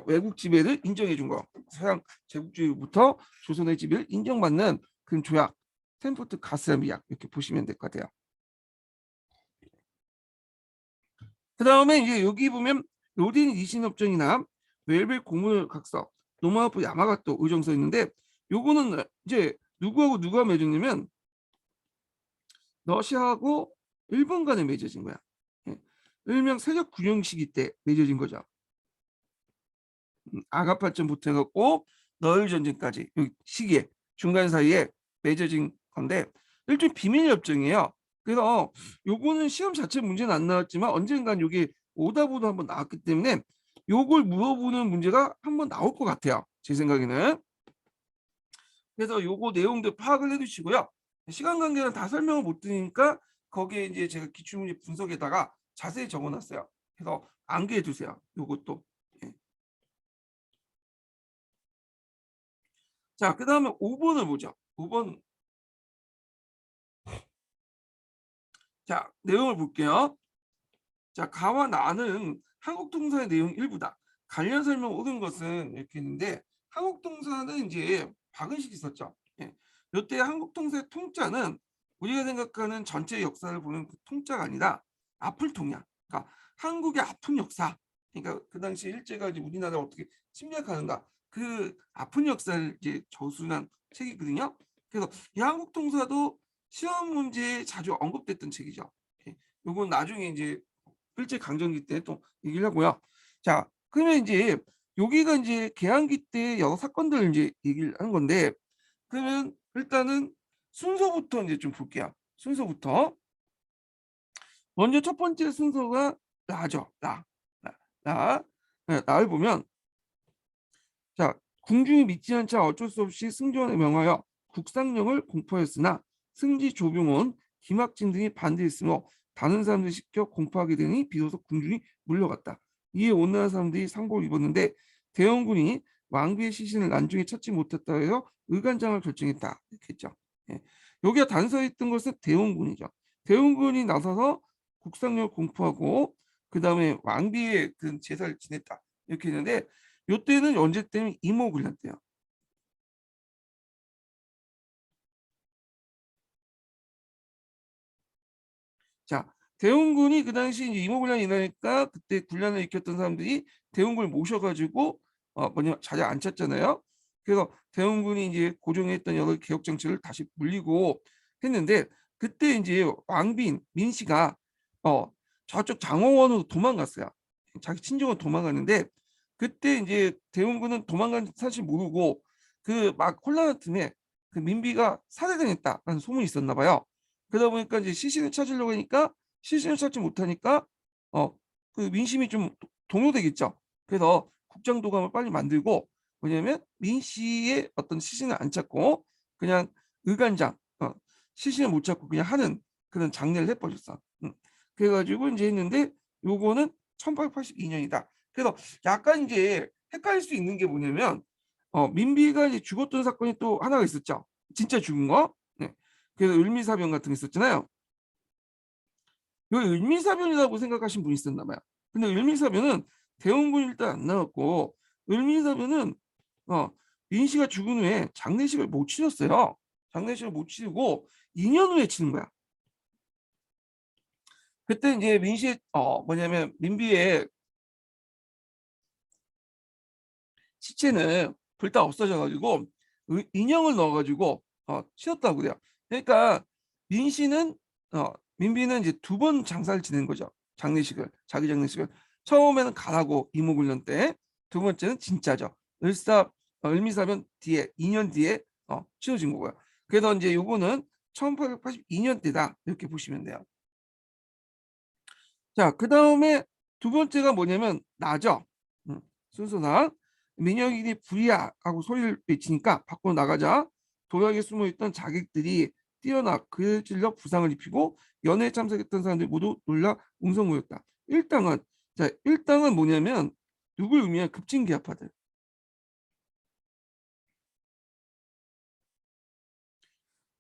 외국 지배를 인정해 준 거. 서양 제국주의로부터 조선의 지배를 인정받는 그런 조약. 템프트 가스한 미약 이렇게 보시면 될 것 같아요. 그 다음에 이제 여기 보면 로딘 이신업종이나 웰벨 고물 각서, 노마하프 야마가토 의정서 있는데 요거는 이제 누구하고 누가 맺었냐면 러시아하고 일본 간에 맺어진 거야. 예. 일명 세력 군용 시기 때 맺어진 거죠. 아가팔전부터 해갖고 너일 전쟁까지 이 시기에 중간 사이에 맺어진 건데 일종의 비밀 협정이에요. 그래서 요거는 시험 자체 문제는 안 나왔지만 언젠간 요게 오답으로 한번 나왔기 때문에 요걸 물어보는 문제가 한번 나올 것 같아요. 제 생각에는. 그래서 요거 내용들 파악을 해두시고요. 시간 관계는 다 설명을 못 드리니까 거기에 이제 제가 기출문제 분석에다가 자세히 적어놨어요. 그래서 암기해 두세요. 요것도. 예. 자, 그 다음에 5번을 보죠. 5번. 자, 내용을 볼게요. 자, 가와 나는 한국동사의 내용 일부다. 관련 설명 옳은 것은 이렇게 있는데 한국동사는 이제 박은식이 썼죠. 예. 이때 한국동사의 통자는 우리가 생각하는 전체 역사를 보는 그 통자가 아니라 아플 통이야. 그러니까 한국의 아픈 역사. 그러니까 그 당시 일제가 이제 우리나라를 어떻게 침략하는가. 그 아픈 역사를 이제 저술한 책이거든요. 그래서 이 한국동사도 시험 문제에 자주 언급됐던 책이죠. 예. 요건 나중에 이제 일제 강점기 때 또 얘기를 하고요. 자, 그러면 이제 여기가 이제 개항기 때 여러 사건들을 이제 얘기를 하는 건데, 그러면 일단은 순서부터 이제 좀 볼게요. 순서부터. 먼저 첫 번째 순서가 라죠. 라. 라. 네, 라를 보면, 자, 궁중이 믿지 않자 어쩔 수 없이 승조원에 명하여 국상령을 공포했으나 승지 조병원, 김학진 등이 반대했으며 다른 사람들이 시켜 공포하게 되니 비로소 궁중이 물러갔다. 이에 온난한 사람들이 상복을 입었는데 대원군이 왕비의 시신을 난중에 찾지 못했다 해서 의간장을 결정했다. 이렇게 했죠. 예. 여기가 단서했던 것은 대원군이죠. 대원군이 나서서 국상령을 공포하고 그 다음에 왕비의 그 제사를 지냈다. 이렇게 했는데 요때는 언제 때는 이모군란 때요. 자, 대원군이 그 당시 이제 이모군란이 일어나니까 그때 군란을 익혔던 사람들이 대원군을 모셔가지고 뭐냐 자리에 앉혔잖아요. 그래서 대원군이 이제 고정했던 여러 개혁 정책을 다시 물리고 했는데 그때 이제 왕빈 민씨가 어 저쪽 장호원으로 도망갔어요. 자기 친정으로 도망갔는데 그때 이제 대원군은 도망간 사실 모르고 그 막 혼란한 틈에 그 민비가 살해당했다라는 소문이 있었나 봐요. 그러다 보니까 이제 시신을 찾으려고 하니까 시신을 찾지 못하니까 그 민심이 좀 동요되겠죠. 그래서 국정도감을 빨리 만들고 뭐냐면 민 씨의 어떤 시신을 안 찾고 그냥 의간장 시신을 못 찾고 그냥 하는 그런 장례를 해버렸어. 그래가지고 이제 했는데 요거는 1882년이다. 그래서 약간 이제 헷갈릴 수 있는 게 뭐냐면 민비가 이제 죽었던 사건이 또 하나가 있었죠. 진짜 죽은 거. 네. 그래서 을미사변 같은 게 있었잖아요. 이 을미사변이라고 생각하신 분이 있었나 봐요. 근데 을미사변은 대원군이 일단 안 나왔고 을미사변은 어, 민씨가 죽은 후에 장례식을 못 치렀어요. 장례식을 못 치르고 2년 후에 치는 거야. 그때 이제 민씨 뭐냐면 민비의 시체는 불타 없어져가지고 인형을 넣어가지고 치렀다고 그래요. 그러니까 민씨는 민비는 이제 두 번 장사를 지낸 거죠. 장례식을 자기 장례식을 처음에는 가라고 이모군련 때, 두 번째는 진짜죠. 을미사변 뒤에 2년 뒤에 치러진 거고요. 그래서 이제 요거는 1882년 때다 이렇게 보시면 돼요. 자, 그 다음에 두 번째가 뭐냐면 나죠. 순서나 민혁이 불이야 하고 소리를 외치니까 밖으로 나가자 도약에 숨어있던 자객들이 뛰어나 그를 찔러 부상을 입히고 연회에 참석했던 사람들이 모두 놀라 웅성거렸다. 일당은 자 일당은 뭐냐면 누굴 의미한 급진기아파들.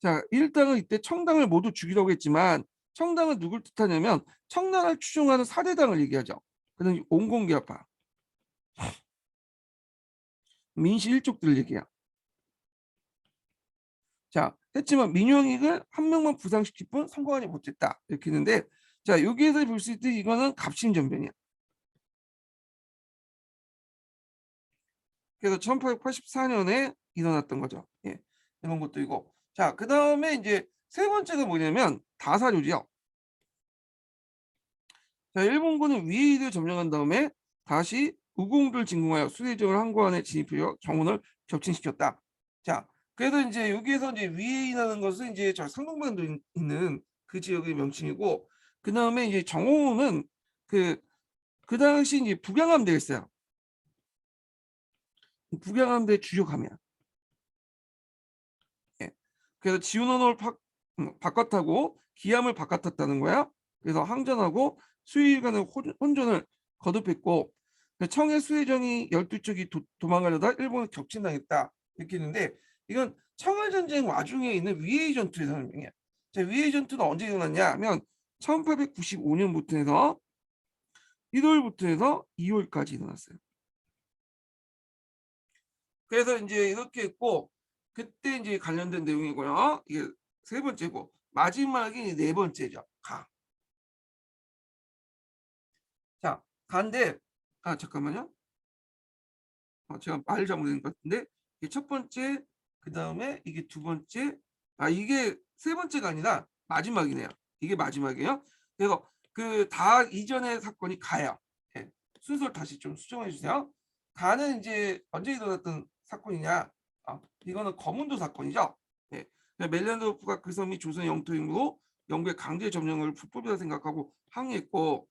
자 일당은 이때 청당을 모두 죽이려고 했지만 청당은 누굴 뜻하냐면 청나라를 추종하는 사대당을 얘기하죠. 그는 온공기아파 민씨 일족들을 얘기해요. 자, 했지만 민영익을 한 명만 부상시킬 뿐 성공하지 못했다. 이렇게 했는데, 자, 여기에서 볼 수 있듯이 이거는 갑신전변이야. 그래서 1884년에 일어났던 거죠. 예, 이런 것도 이거. 자, 그 다음에 이제 세 번째가 뭐냐면 다사료지요. 자, 일본군은 위해이를 점령한 다음에 다시 우공들을 진공하여 수해정을 항구안에 진입하여 정원을 격침시켰다. 자, 그래서 이제 여기에서 이제 위해이라는 것은 이제 저 상동반도 있는 그 지역의 명칭이고, 그 다음에 이제 정원은 그, 그 당시 이제 북양함대가 있어요. 북양함대 주력함이야. 예. 그래서 지훈원을 바깥하고 기함을 바깥탔다는 거야. 그래서 항전하고 수일 간의 혼전을 거듭했고 청해 수혜정이 12척이 도망가려다 일본을 격침당했다 이렇게 했는데 이건 청해 전쟁 와중에 있는 위에이 전투의 설명이야. 자, 위에이 전투는 언제 일어났냐 하면 1895년부터 해서 1월부터 해서 2월까지 일어났어요. 그래서 이제 이렇게 했고 그때 이제 관련된 내용이고요. 이게 세 번째고 마지막이 네 번째죠. 가. 자, 간데 잠깐만요. 제가 말 잘못한 것 같은데 이게 첫 번째 그 다음에 이게 두 번째 이게 세 번째가 아니라 마지막이네요. 이게 마지막이에요. 그래서 그 다 이전의 사건이 가요. 예. 순서를 다시 좀 수정해 주세요. 가는 이제 언제 일어났던 사건이냐? 이거는 거문도 사건이죠. 예. 멜렌도르프가 그 섬이 조선 영토이므로 영국의 강제 점령을 불법이라 생각하고 항의했고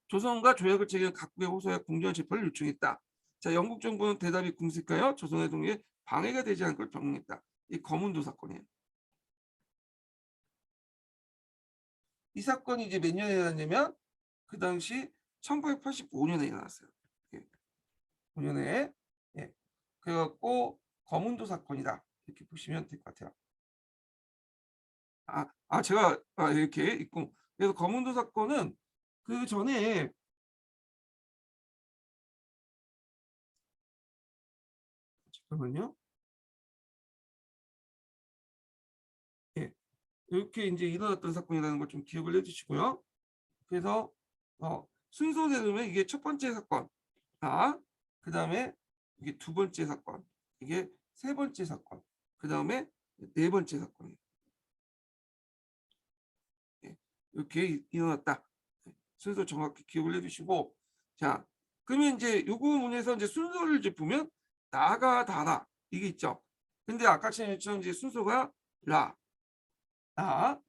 조선과 조약을 체결한 각국의 호소에 공정한 재판을 요청했다. 자, 영국 정부는 대답이 궁색하여 조선의 동의에 방해가 되지 않을 걸 병행했다. 이 거문도 사건이에요. 이 사건이 이제 몇 년에 일어났냐면 그 당시 1885년에 일어났어요. 예. 5년에. 예. 그래갖고 거문도 사건이다. 이렇게 보시면 될 것 같아요. 제가 이렇게 있고 그래서 거문도 사건은 그 전에 잠깐만요. 예. 이렇게 이제 일어났던 사건이라는 걸 좀 기억을 해주시고요. 그래서 순서대로 면 이게 첫 번째 사건, 그 다음에 이게 두 번째 사건, 이게 세 번째 사건, 그 다음에 네 번째 사건이에요. 예. 이렇게 일어났다. 순서 정확히 기억을 해주시고, 자, 그러면 이제 요 부분에서 이제 순서를 이제 보면 나가 다라 이게 있죠. 근데 아까처럼 이제 순서가 라, 나,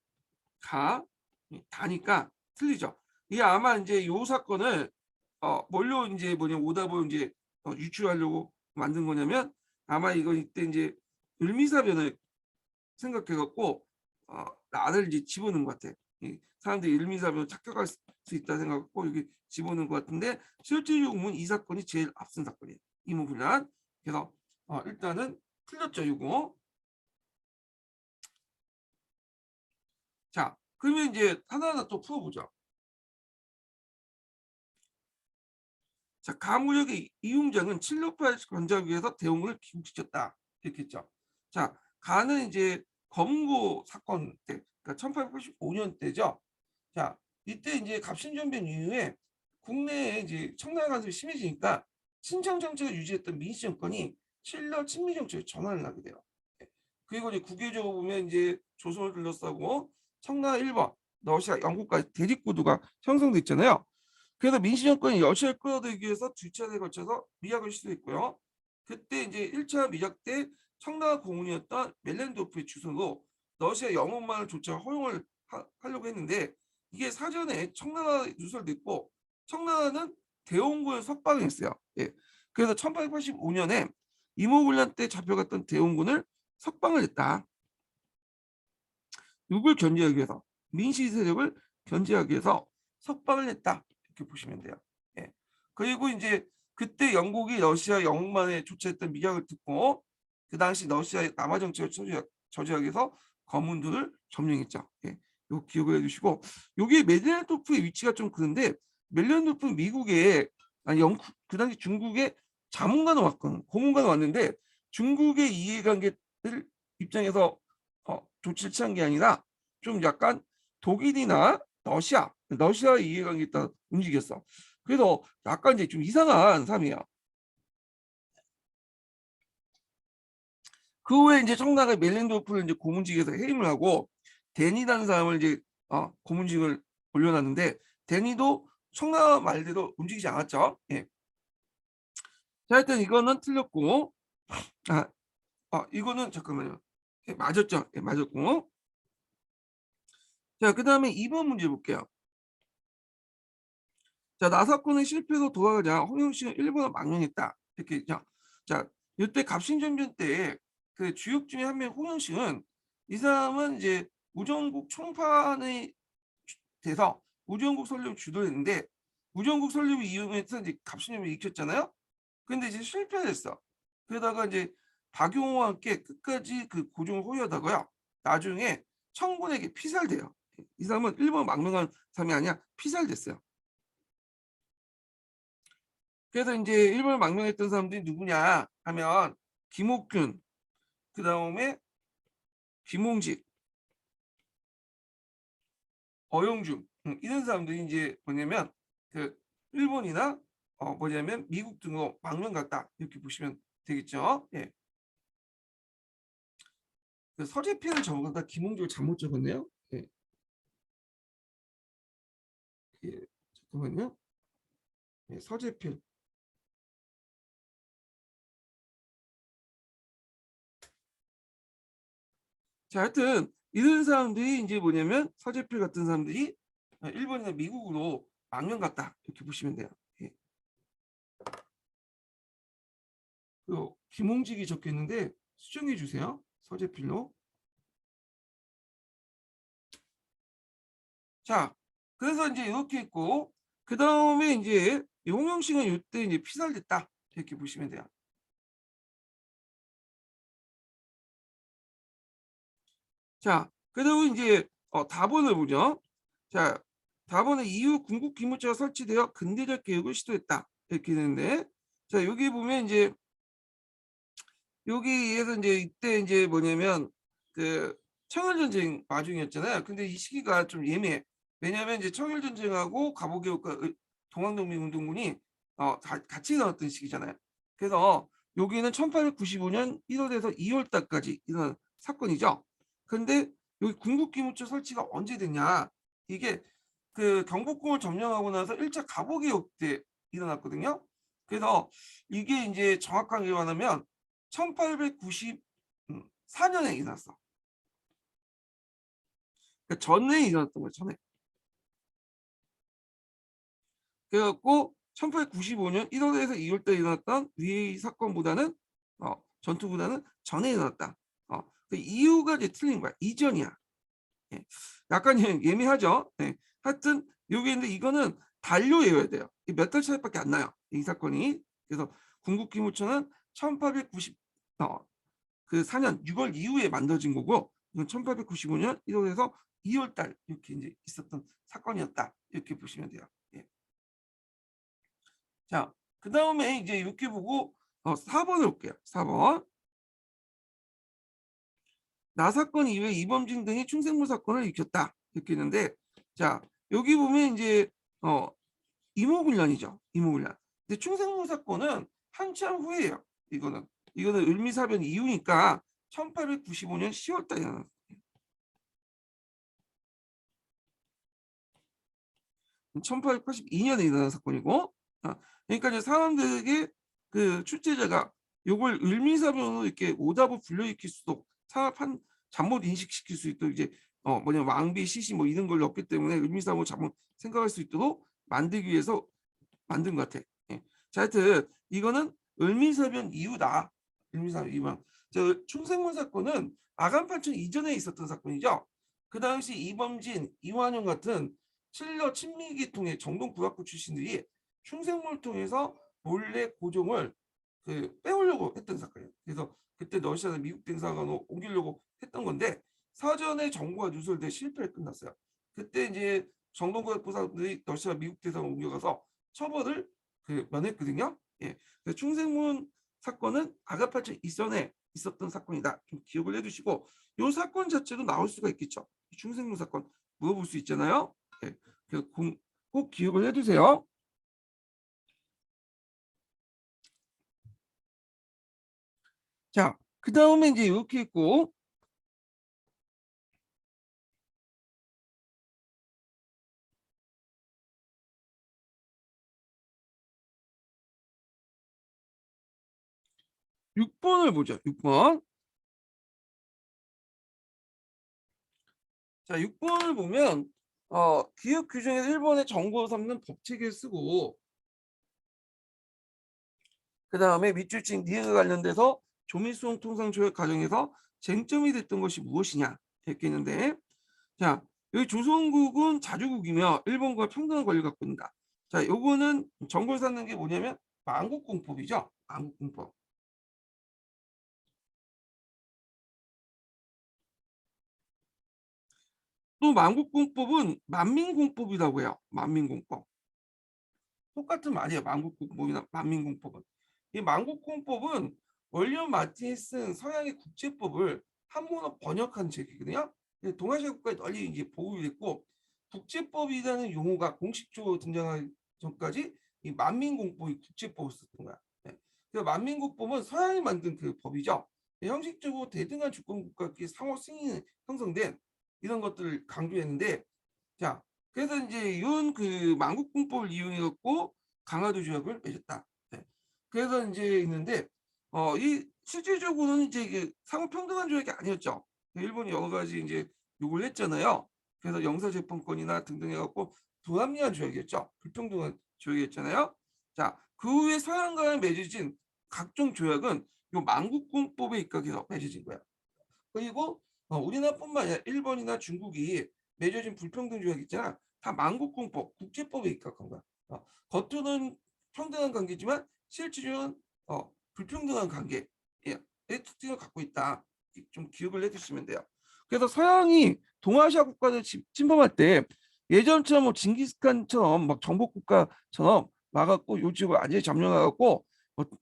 가, 다니까 틀리죠. 이게 아마 이제 요 사건을 뭘로 이제 오답을 이제 유추하려고 만든 거냐면 아마 이거 이때 이제 을미사변을 생각해갖고 나를 이제 집어넣은 것 같아. 사람들이 을미사변을 착각할 수 있다 생각하고 여기 집어넣은 것 같은데 실제로 보면 이 사건이 제일 앞선 사건이에요. 이모군란. 그래서 일단은 틀렸죠, 이거. 자, 그러면 이제 하나하나 또 풀어보죠. 자, 가무력의 이용장은 칠레오파를 건조하기 위해서 대원군을 귀국시켰다. 이렇게 했죠. 자, 가는 이제 검거 사건 때, 그러니까 1885년 때죠. 자, 이때 이제 갑신전변 이후에 국내에 이제 청나라 간섭이 심해지니까 친정 정책을 유지했던 민씨 정권이 신라 친미 정책에 전환을 하게 돼요. 그리고 이제 국외적으로 보면 이제 조선을 둘러싸고 청나라 일본, 러시아, 영국까지 대립구도가 형성됐잖아요. 그래서 민씨 정권이 러시아를 끌어들이기 위해서 두 차례에 걸쳐서 미약을 시도했고요. 그때 이제 1차 미약 때 청나라 고문이었던 멜렌도프의 주소로 러시아 영업만을 조차 허용을 하려고 했는데 이게 사전에 청나라 누설됐고 청나라는 대원군을 석방했어요. 예. 그래서 1885년에 이모군란 때 잡혀갔던 대원군을 석방을 했다. 누굴 견제하기 위해서 민씨 세력을 견제하기 위해서 석방을 했다. 이렇게 보시면 돼요. 예. 그리고 이제 그때 영국이 러시아 영국만에 조치했던 미약을 듣고 그 당시 러시아의 남하 정책을 저지하기 위해서 거문도를 점령했죠. 예. 이거 기억을 해주시고 여기 메드레토프의 위치가 좀 그런데 멜렌도프는 미국에 영국 그 당시 중국에 자문관을 왔거든 고문관을 왔는데 중국의 이해관계를 입장에서 조치를 취한 게 아니라 좀 약간 독일이나 러시아 이해관계 따라 움직였어. 그래서 약간 이제 좀 이상한 사람이야. 그 후에 이제 청나라가 멜렌도프를 이제 고문직에서 해임을 하고 데니라는 사람을 이제 고문직을 올려놨는데 데니도 청나라 말대로 움직이지 않았죠. 예. 자, 하여튼 이거는 틀렸고 아, 이거는 잠깐만요. 예, 맞았죠? 예, 맞았고. 자, 그 다음에 2번 문제 볼게요. 자, 나사건의 실패로 돌아가자 홍영식은 일본을 망명했다. 이렇게 있죠. 자, 이때 갑신전변 때 그 주역 중에 한 명 홍영식은 이 사람은 이제 우정국 총판이 돼서 우정국 설립을 주도했는데 우정국 설립을 이용해서 이제 갑신전변을 일으켰잖아요. 근데 이제 실패를 했어. 그러다가 이제 박용호와 함께 끝까지 그 고종을 호위하다가요. 나중에 청군에게 피살돼요. 이 사람은 일본 망명한 사람이 아니야. 피살됐어요. 그래서 이제 일본을 망명했던 사람들이 누구냐 하면 김옥균, 그 다음에 김홍직, 어용중 이런 사람들이 이제 뭐냐면 그 일본이나 뭐냐면 미국 등으로 망명 갔다 이렇게 보시면 되겠죠. 예. 그 서재필을 적어다 김홍직을 잘못 적었네요. 예. 예. 잠깐만요. 예. 서재필. 자, 하여튼 이런 사람들이 이제 뭐냐면 서재필 같은 사람들이 일본이나 미국으로 망명 갔다 이렇게 보시면 돼요. 예. 그 김홍직이 적혀 있는데 수정해 주세요. 서재필로. 자, 그래서 이제 이렇게 있고 그 다음에 이제 용영식은 이때 이제 피살됐다 이렇게 보시면 돼요. 자, 그리고 이제 답원을 보죠. 자, 답원의 이후 군국 기무처가 설치되어 근대적 개혁을 시도했다 이렇게 되는데, 자 여기 보면 이제 여기에서 이제 이때 이제 뭐냐면 그 청일전쟁 와중이었잖아요. 근데 이 시기가 좀 예매해. 왜냐하면 이제 청일전쟁하고 갑오개혁과 동학농민운동군이 같이 일어났던 시기잖아요. 그래서 여기는 1895년 1월에서 2월 달까지 일어난 사건이죠. 근데 여기 군국기무처 설치가 언제 됐냐? 이게 그 경복궁을 점령하고 나서 1차 갑오개혁 때 일어났거든요. 그래서 이게 이제 정확하게 말하면 1894년에 일어났어. 그러니까 전에 일어났던 거예요. 전에. 그래갖고 1895년 1월에서 2월때 일어났던 위의 사건보다는 전투보다는 전에 일어났다. 그 이유가 이제 틀린 거야. 이전이야. 예. 약간 예민하죠. 예. 하여튼 여기 있는데 이거는 단료 외워야 돼요. 몇 달 차이밖에 안 나요. 이 사건이. 그래서 군국기무처는 1890 그 4년 6월 이후에 만들어진 거고, 이건 1895년 1월에서 2월 달 이렇게 이제 있었던 사건이었다 이렇게 보시면 돼요. 예. 자, 그 다음에 이제 이렇게 보고 4번을 볼게요. 4번. 나사건 이외 이범진 등이 충생물 사건을 일으켰다 이렇게 있는데, 자 여기 보면 이제 이모군란이죠. 이모군란. 근데 충생물 사건은 한참 후에요. 이거는 을미사변 이후니까 1895년 10월 달에 일어났어요. 1882년에 일어난 사건이고, 그러니까 이제 사람들에게 그 출제자가 요걸 을미사변으로 이렇게 오답을 불러일으킬 수도 사업한 잘못 인식시킬 수 있도록 이제 뭐냐 왕비 시시 뭐 이런 걸 넣기 때문에 을미사변을 잘못 생각할 수 있도록 만들기 위해서 만든 것 같아. 예. 자, 하여튼 이거는 을미사변 이후다. 을미사변 이후. 저 충생문 사건은 아간판청 이전에 있었던 사건이죠. 그 당시 이범진, 이완용 같은 칠러 친미계통의 정동 부학부 출신들이 충생물을 통해서 몰래 고종을 빼오려고 했던 사건이에요. 그래서 그때 러시아에서 미국 대사관으로 옮기려고 했던 건데 사전에 정보가 누설돼 실패에 끝났어요. 그때 이제 정동부학부 사람들이 러시아 미국 대사관 옮겨가서 처벌을 면했거든요. 예. 충생문 사건은 아가파처 이전에 있었던 사건이다. 좀 기억을 해두시고 이 사건 자체도 나올 수가 있겠죠. 충생문 사건 물어볼 수 있잖아요. 예. 꼭 기억을 해두세요. 자, 그 다음에 이제 이렇게 있고 6번을 보죠. 6번. 자, 6번을 보면 기업 규정에서 일본의 정부로 삼는 법체계를 쓰고 그 다음에 밑줄 친 니은과 관련돼서 조밀수용 통상 조약 과정에서 쟁점이 됐던 것이 무엇이냐 이렇게 있는데, 자 여기 조선국은 자주국이며 일본과 평등한 권리를 갖고 있다. 자 요거는 정보를 쌓는 게 뭐냐면 만국공법이죠. 만국공법. 또 만국공법은 만민공법이라고 해요. 만민공법. 똑같은 말이에요. 만국공법이나 만민공법은. 이 만국공법은 월리엄 마틴이 쓴 서양의 국제법을 한문으로 번역한 책이거든요. 동아시아 국가에 널리 이제 보급이 됐고, 국제법이라는 용어가 공식적으로 등장하기 전까지 이 만민공법이 국제법을 썼던 거야. 네. 그 만민공법은 서양이 만든 그 법이죠. 형식적으로 대등한 주권 국가끼리 상호 승인이 형성된 이런 것들을 강조했는데, 자 그래서 이제 이런 그 만국공법을 이용해 갖고 강화도 조약을 맺었다. 네. 그래서 이제 있는데 이 실질적으로는 이제 이게 상호 평등한 조약이 아니었죠. 일본이 여러 가지 이제 요구를 했잖아요. 그래서 영사재판권이나 등등 해갖고 불합리한 조약이었죠. 불평등한 조약이었잖아요. 자, 그 후에 서양과의 맺어진 각종 조약은 요 만국공법에 입각해서 맺어진 거야. 그리고 우리나라뿐만 아니라 일본이나 중국이 맺어진 불평등 조약 있잖아. 다 만국공법, 국제법에 입각한 거야. 겉으로는 평등한 관계지만 실질은 불평등한 관계의 특징을 갖고 있다. 좀 기억을 해두시면 돼요. 그래서 서양이 동아시아 국가를 침범할 때 예전처럼 뭐 징기스칸처럼 막 정복국가처럼 와갖고 요 지역을 완전히 점령해갖고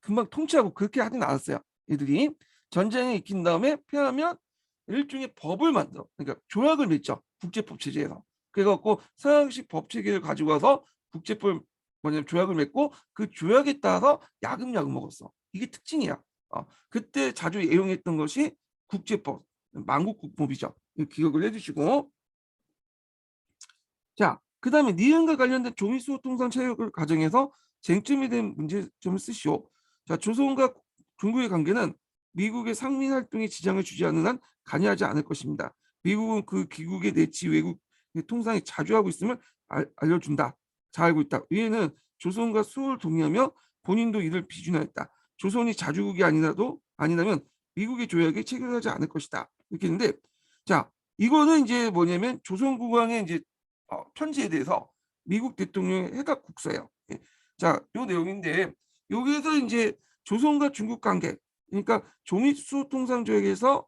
금방 통치하고 그렇게 하진 않았어요. 얘들이 전쟁에 익힌 다음에 패하면 일종의 법을 만들어. 그러니까 조약을 맺죠. 국제법 체제에서. 그래갖고 서양식 법 체계를 가지고 와서 국제법 뭐냐면 조약을 맺고 그 조약에 따라서 야금야금 먹었어. 이게 특징이야. 그때 자주 애용했던 것이 국제법, 만국국법이죠. 기억을 해주시고. 자, 그 다음에 니은과 관련된 조미수 통상 체육을 가정해서 쟁점이 된 문제점을 쓰시오. 자, 조선과 중국의 관계는 미국의 상민 활동에 지장을 주지 않는 한 관여하지 않을 것입니다. 미국은 그 기국의 내치 외국 통상에 자주 하고 있음을 알려준다. 잘 알고 있다. 위에는 조선과 수호를 동의하며 본인도 이를 비준하였다. 조선이 자주국이 아니라면 미국의 조약에 체결하지 않을 것이다. 이렇게 했는데, 자, 이거는 이제 뭐냐면 조선국왕의 이제 편지에 대해서 미국 대통령의 해답 국서예요. 예. 자, 요 내용인데 여기에서 이제 조선과 중국 관계, 그러니까 조미수 통상조약에서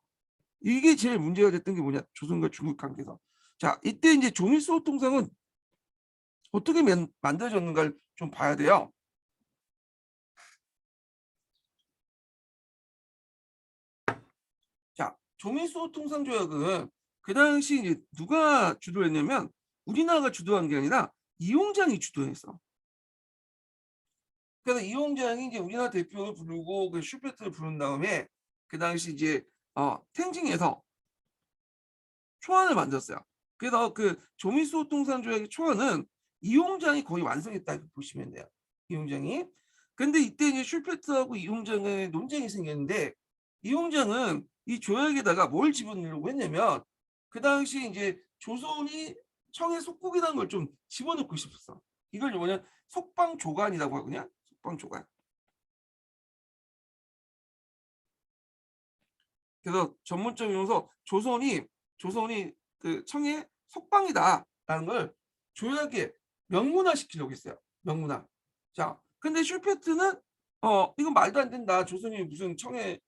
이게 제일 문제가 됐던 게 뭐냐? 조선과 중국 관계에서. 자, 이때 이제 조미수 통상은 어떻게 만들어졌는가를 좀 봐야 돼요. 자, 조미수 통상조약은 그 당시 이제 누가 주도했냐면 우리나라가 주도한 게 아니라 이용장이 주도했어. 그래서 이용장이 이제 우리나라 대표를 부르고 그 슈페트를 부른 다음에 그 당시 이제 텐징에서 초안을 만들었어요. 그래서 그 조미수 통상조약의 초안은 이용장이 거의 완성했다 이렇게 보시면 돼요. 이용장이. 근데 이때 이제 슈페트하고 이용장의 논쟁이 생겼는데 이용장은 이 조약에다가 뭘 집어넣으려고 했냐면 그 당시 이제 조선이 청해 속국이라는 걸 좀 집어넣고 싶었어. 이걸 뭐냐 속방조간이라고 하거든요. 속방조간. 그래서 전문적 용어서 조선이 그 청의 속방이다라는 걸 조약에 명문화 시키려고 했어요. 명문화. 자, 근데 슈페트는 이건 말도 안 된다. 조선이 무슨 청의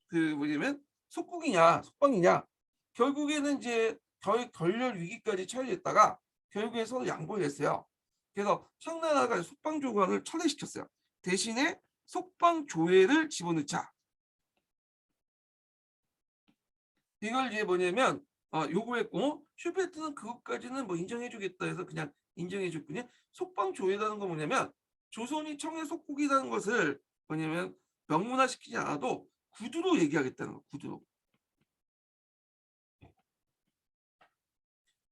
그 뭐냐면 속국이냐 속방이냐. 결국에는 이제 결렬 위기까지 처리했다가 결국에 서로 양보를 했어요. 그래서 청나라가 속방조관을 철회시켰어요. 대신에 속방조회를 집어넣자. 이걸 이제 뭐냐면 요구했고 슈페트는 그것까지는 뭐 인정해주겠다 해서 그냥 인정해줬군요. 속방조회라는 건 뭐냐면 조선이 청해 속국이라는 것을 뭐냐면 명문화시키지 않아도 구두로 얘기하겠다는 거. 구두로.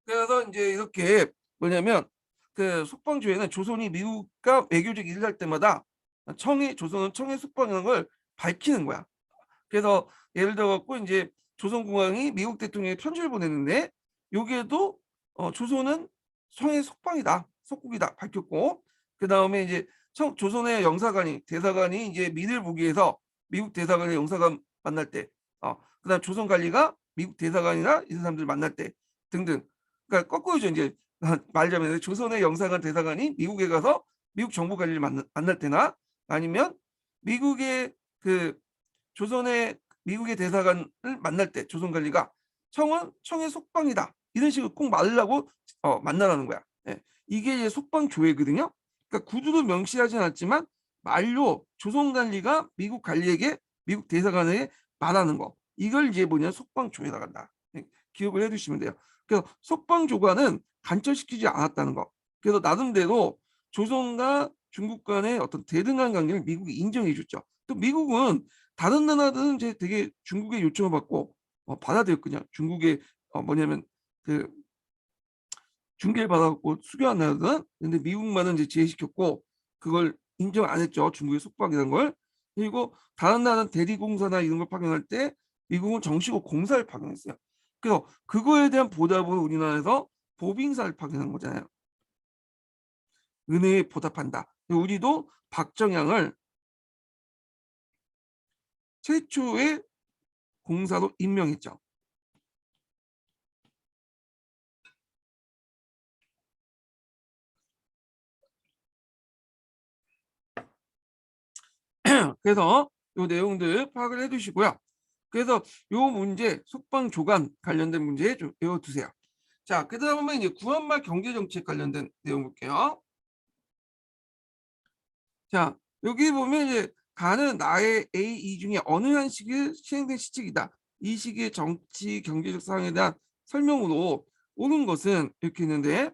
그래서 이제 이렇게 뭐냐면 그 속방조회는 조선이 미국과 외교적 일을 할 때마다 조선은 청해 속방이라는 걸 밝히는 거야. 그래서 예를 들어 갖고 이제 조선공항이 미국 대통령에 편지를 보냈는데 여기에도 조선은 청해 속방이다, 속국이다 밝혔고 그 다음에 이제 조선의 영사관이 대사관이 이제 미를 보기 위해서 미국 대사관의 영사관 만날 때, 그다음 조선 관리가 미국 대사관이나 이 사람들 만날 때 등등. 그러니까 거꾸로죠. 이제 말하자면 조선의 영사관 대사관이 미국에 가서 미국 정부 관리를 만날 때나 아니면 미국의 그 조선의 미국의 대사관을 만날 때 조선 관리가 청의 속방이다 이런 식으로 꼭 말하려고 만나라는 거야. 예. 이게 이제 속방 조회거든요. 그러니까 구두로 명시하지 않았지만 말로 조선 관리가 미국 관리에게 미국 대사관에게 말하는 거 이걸 이제 뭐냐 속방 조회라 한다. 예. 기억을 해두시면 돼요. 그래서 속방 조관은 간철시키지 않았다는 거. 그래서 나름대로 조선과 중국 간의 어떤 대등한 관계를 미국이 인정해 줬죠. 또 미국은 다른 나라들은 이제 되게 중국의 요청을 받고 받아들였거든요. 중국의 뭐냐면 그 중개를 받아갖고 수교한 나라들은. 근데 미국만은 이제 제외시켰고 그걸 인정 안 했죠. 중국의 속박이라는 걸. 그리고 다른 나라는 대리공사나 이런 걸 파견할 때 미국은 정식으로 공사를 파견했어요. 그래서 그거에 대한 보답으로 우리나라에서 보빙사를 파견한 거잖아요. 은혜에 보답한다. 우리도 박정양을 최초의 공사로 임명했죠. 그래서 이 내용들 파악을 해두시고요. 그래서 이 문제 속방 조간 관련된 문제 좀 외워두세요. 자, 그 다음에 이제 구한말 경제정책 관련된 내용 볼게요. 자, 여기 보면 이제 가는 나의 A, 이 중에 어느 한 시기에 시행된 시책이다. 이 시기의 정치 경제적 상황에 대한 설명으로 옳은 것은 이렇게 있는데,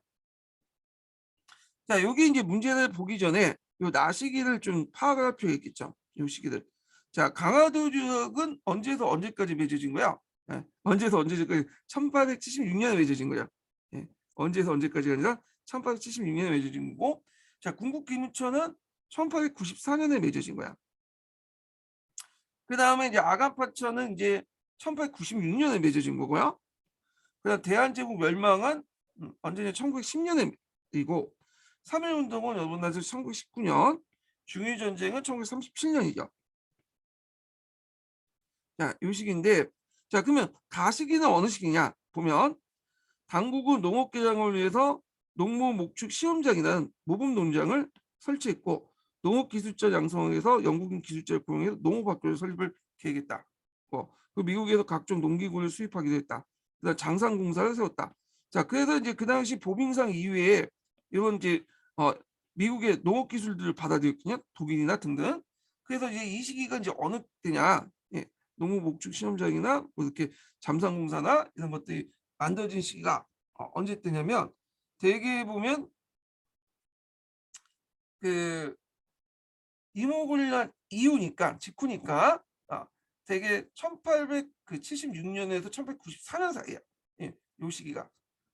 자, 여기 이제 문제를 보기 전에 요 나시기를 좀 파악할 필요가 있겠죠. 요 시기들. 자, 강화도 지역은 언제에서 언제까지 맺어진 거야? 예, 언제에서 언제까지? 1876년에 맺어진 거야. 예, 언제에서 언제까지가 아니라 1876년에 맺어진 거고, 자, 궁극기문천은 1894년에 맺어진 거야. 그 다음에 이제 아간파천은 이제 1896년에 맺어진 거고요. 그다음 대한제국 멸망은 언제냐? 1910년에 이고 3.1운동은 여러분들 1919년, 중일전쟁은 1937년이죠. 자, 이 시기인데, 자, 그러면 가시기는 어느 시기냐? 보면 당국은 농업개량을 위해서 농무 목축 시험장이라는 모범 농장을 설치했고, 농업기술자 양성을 위해서 영국인 기술자를 고용해서 농업학교를 설립을 계획했다. 그 미국에서 각종 농기구를 수입하기도 했다. 그다음 장상공사를 세웠다. 자, 그래서 이제 그 당시 보빙상 이후에 이런 이제 미국의 농업 기술들을 받아들였거든요. 독일이나 등등. 그래서 이제 이 시기가 이제 어느 때냐? 예, 농무 목축 시험장이나 뭐 이렇게 잠상공사나 이런 것들이 만들어진 시기가 언제 때냐면 대개 보면 그 이모군란 이후니까 직후니까 대개 1876년에서 1894년 사이야. 예, 요 시기가.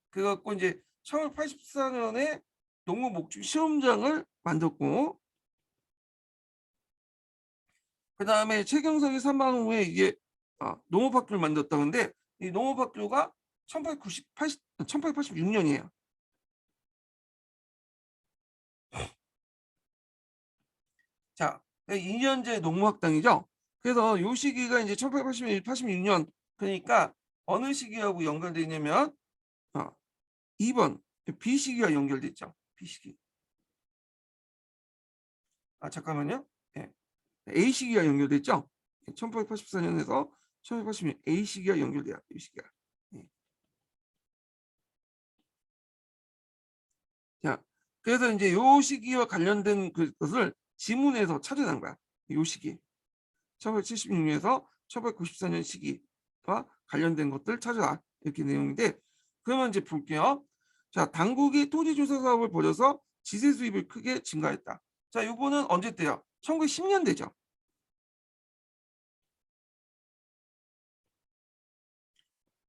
그래갖고 이제 1984년에 농무 목축 시험장을 만들었고, 그 다음에 최경석이 3만 후에 이게 농업학교를 만들었다는데 이 농업학교가 1886년이에요. 자, 2년제 농무학당이죠. 그래서 요 시기가 이제 1881, 86년 그러니까 어느 시기하고 연관되어 있냐면 2번 B 시기와 연결됐죠. B 시기. 잠깐만요. 네. A 시기가 연결됐죠. 1884년에서 1886년 A 시기가 연결돼요. 이 시기가. 네. 자, 그래서 이제 요 시기와 관련된 것을 지문에서 찾아낸 거야. 요 시기. 1876년에서 1894년 시기와 관련된 것들 찾아라. 이렇게 내용인데, 그러면 이제 볼게요. 자, 당국이 토지조사 사업을 벌여서 지세 수입을 크게 증가했다. 자, 요거는 언제 때요? 1910년대죠.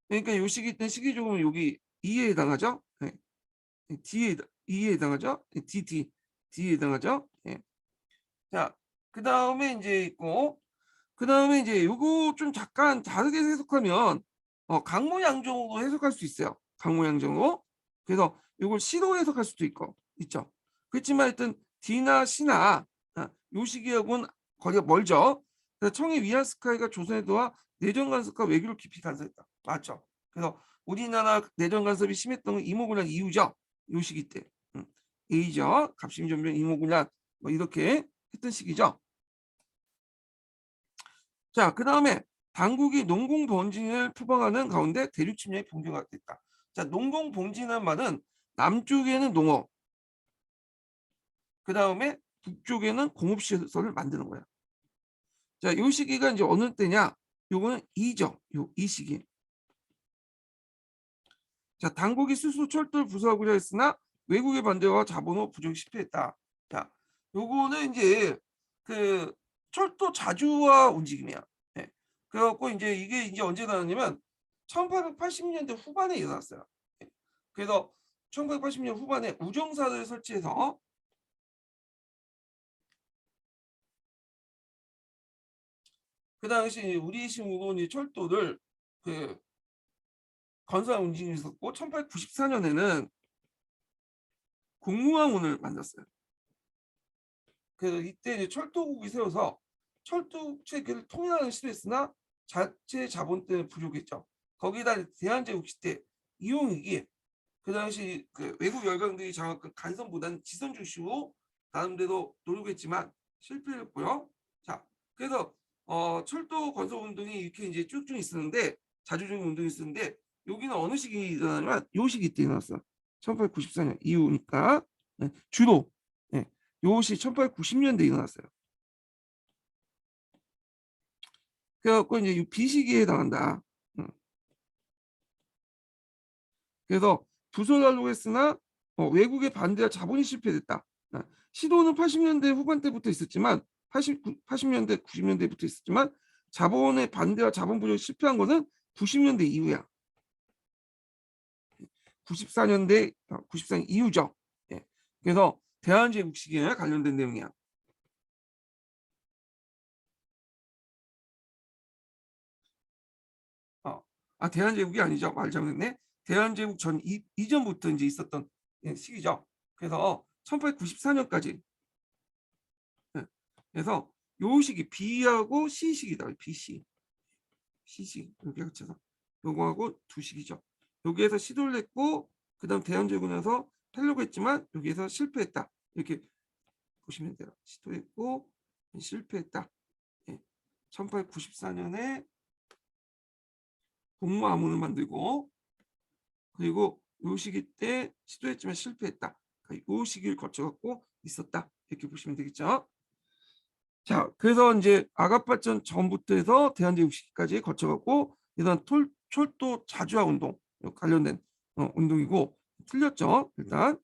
그러니까 요 시기 때 시기 조금은 여기 2에 해당하죠. 네. D에 해당하죠. D에 해당하죠. 네. 자, 그 다음에 이제 있고, 그 다음에 이제 요거 좀 잠깐 다르게 해석하면 강모양정으로 해석할 수 있어요. 강모양정으로. 그래서 요걸 시로 해석할 수도 있죠. 그렇지만 하여튼 D나 C나 요 시기하고는 거리가 멀죠. 그래서 청해 위안스카이가 조선에 들어와 내정 간섭과 외교를 깊이 간섭했다. 맞죠? 그래서 우리나라 내정 간섭이 심했던 건 이모군란 이후죠. 요 시기 때. A죠. 갑심전변 이모군란 뭐 이렇게 했던 시기죠. 자, 그 다음에 당국이 농공본진을 표방하는 가운데 대륙 침략이 본격화됐다. 자, 농공본진이라는 말은 남쪽에는 농업, 그 다음에 북쪽에는 공업시설을 만드는 거야. 자, 이 시기가 이제 어느 때냐? 요거는 이죠. 이 시기. 자, 당국이 스스로 철도를 부수하고자 했으나 외국의 반대와 자본호 부족이 실패했다. 자, 요거는 이제 그 철도 자주화 움직임이야. 네. 그래갖고 이제 이게 이제 언제 나왔냐면 1880년대 후반에 일어났어요. 네. 그래서 1880년 후반에 우정사를 설치해서 그 당시 우리 힘으로 이제 철도를 그 건설한 움직임이 있었고 1894년에는 공무왕운을 만들었어요. 그래서 이때 이제 철도국이 세워서 철도 체계를 통일하는 시도였으나 자체 자본 때문에 부족했죠. 거기다 대한제국 시대 이용익이 그 당시 그 외국 열강들이 장악한 간선보다는 지선 중심으로 나름대로 노력했지만 실패했고요. 자, 그래서 철도 건설 운동이 이렇게 이제 쭉쭉 있었는데 자주적인 운동이 있었는데 여기는 어느 시기 일어나냐면 요 시기 때 일어났어. 1894년 이후니까 네, 주로 네, 요것이 1890년대에 일어났어요. 그래갖고 이제 이 비시기에 해당한다. 그래서 부설하려고 했으나 외국의 반대와 자본이 실패됐다. 시도는 80년대 후반때부터 있었지만 80년대 90년대부터 있었지만 자본의 반대와 자본 부족이 실패한 것은 90년대 이후야. 94년대 94년 이후죠. 예. 그래서 대한제국 시기에 관련된 내용이야. 대한제국이 아니죠. 말 잘못했네. 대한제국 전 이전부터 이제 있었던 시기죠. 그래서 1894년까지. 그래서 요 시기 B하고 C 시기다. BC. C시 이렇게 합쳐서 요거하고 두 시기죠. 여기에서 시도를 했고 그다음 대한제국 나서 하려고 했지만 여기에서 실패했다. 이렇게 보시면 돼요. 시도했고 실패했다. 1894년에 공무암문을 만들고 그리고 요 시기 때 시도했지만 실패했다. 요 시기를 거쳐갖고 있었다. 이렇게 보시면 되겠죠. 자, 그래서 이제 아갑발전 전부터 해서 대한제국 시기까지 거쳐갖고 일단 철도 자주화 운동 관련된 운동이고 틀렸죠. 일단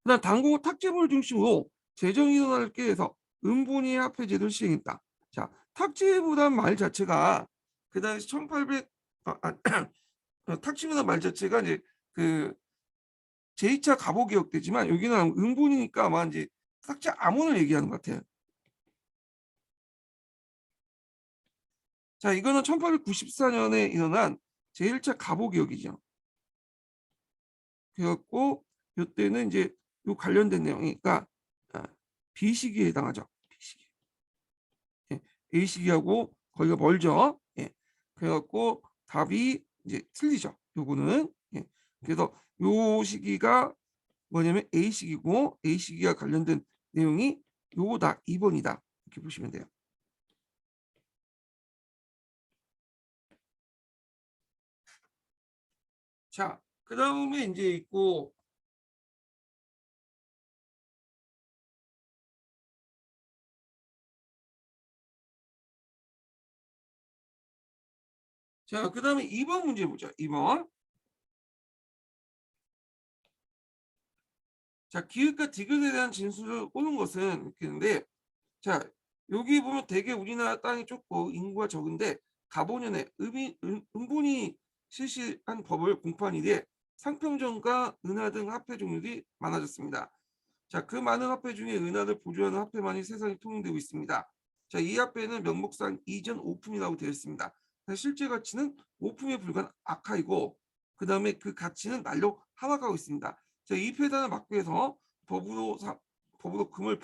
그다음 당국 탁재벌 중심으로 재정 인원을 해서 은분위 화폐 제도를 시행했다. 자, 탁재부란 말 자체가 그 당시 1800 탁재부란 말 자체가 이제 그 제2차 갑오개혁 때지만 여기는 은분이니까 아마 이제 탁재 암호를 얘기하는 것 같아요. 자, 이거는 1894년에 일어난 제1차 갑오개혁이죠. 그래갖고 이때는 이제 요 관련된 내용이니까 B시기에 해당하죠. B시기. 예, A시기하고 거기가 멀죠. 예. 그래갖고 답이 이제 틀리죠. 요거는. 예. 그래서 요 시기가 뭐냐면 A시기고 A시기와 관련된 내용이 요거다. 2번이다. 이렇게 보시면 돼요. 자, 그 다음에 이제 있고 자, 그 다음에 2번 문제 보자. 2번. 자, 기획과 디귿에 대한 진술을 오는 것은 이렇게 있는데 자, 여기 보면 되게 우리나라 땅이 좁고 인구가 적은데 가보년에 은분이 실시한 법을 공포한 이래 상평전과 은하 등 화폐 종류들이 많아졌습니다. 자, 그 많은 화폐 중에 은하를 보조하는 화폐만이 세상에 통용되고 있습니다. 자, 이 화폐는 명목상 이전 오품이라고 되어 있습니다. 실제 가치는 오품에 불과한 아카이고 그 다음에 그 가치는 날로 하락하고 있습니다. 자, 이 폐단을 막기 위해서 법으로 금을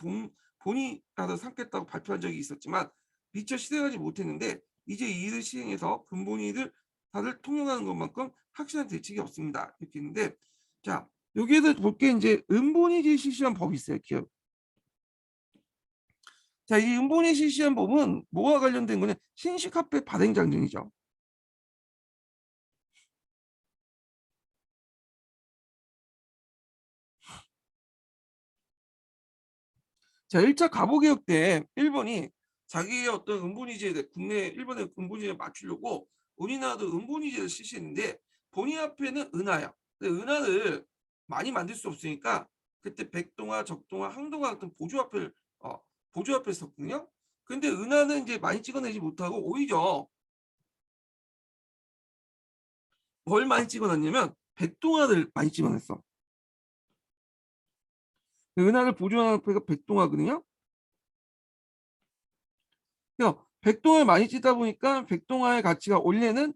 본이라도 삼겠다고 발표한 적이 있었지만 미처 실행하지 못했는데 이제 이 일을 시행해서 금본위를 다들 통용하는 것만큼 확실한 대책이 없습니다. 이렇게 있는데 자, 여기에서 볼 게 이제 은본위 실시한 법이 있어요. 기억. 자, 이 은본위 실시한 법은 뭐와 관련된 거냐? 신식화폐 발행 장정이죠. 자, 1차 갑오개혁 때 일본이 자기의 어떤 은본위제에 국내 일본의 은본위제에 맞추려고 우리나라도 은본위제를 실시했는데 본위화폐는 은하야. 근데 은하를 많이 만들 수 없으니까 그때 백동화, 적동화, 항동화 같은 보조화폐를 썼거든요. 근데 은하는 이제 많이 찍어내지 못하고 오히려 뭘 많이 찍어놨냐면 백동화를 많이 찍어냈어. 은하를 보조화폐가 백동화거든요. 그래서 백동화를 많이 찍다 보니까 백동화의 가치가 원래는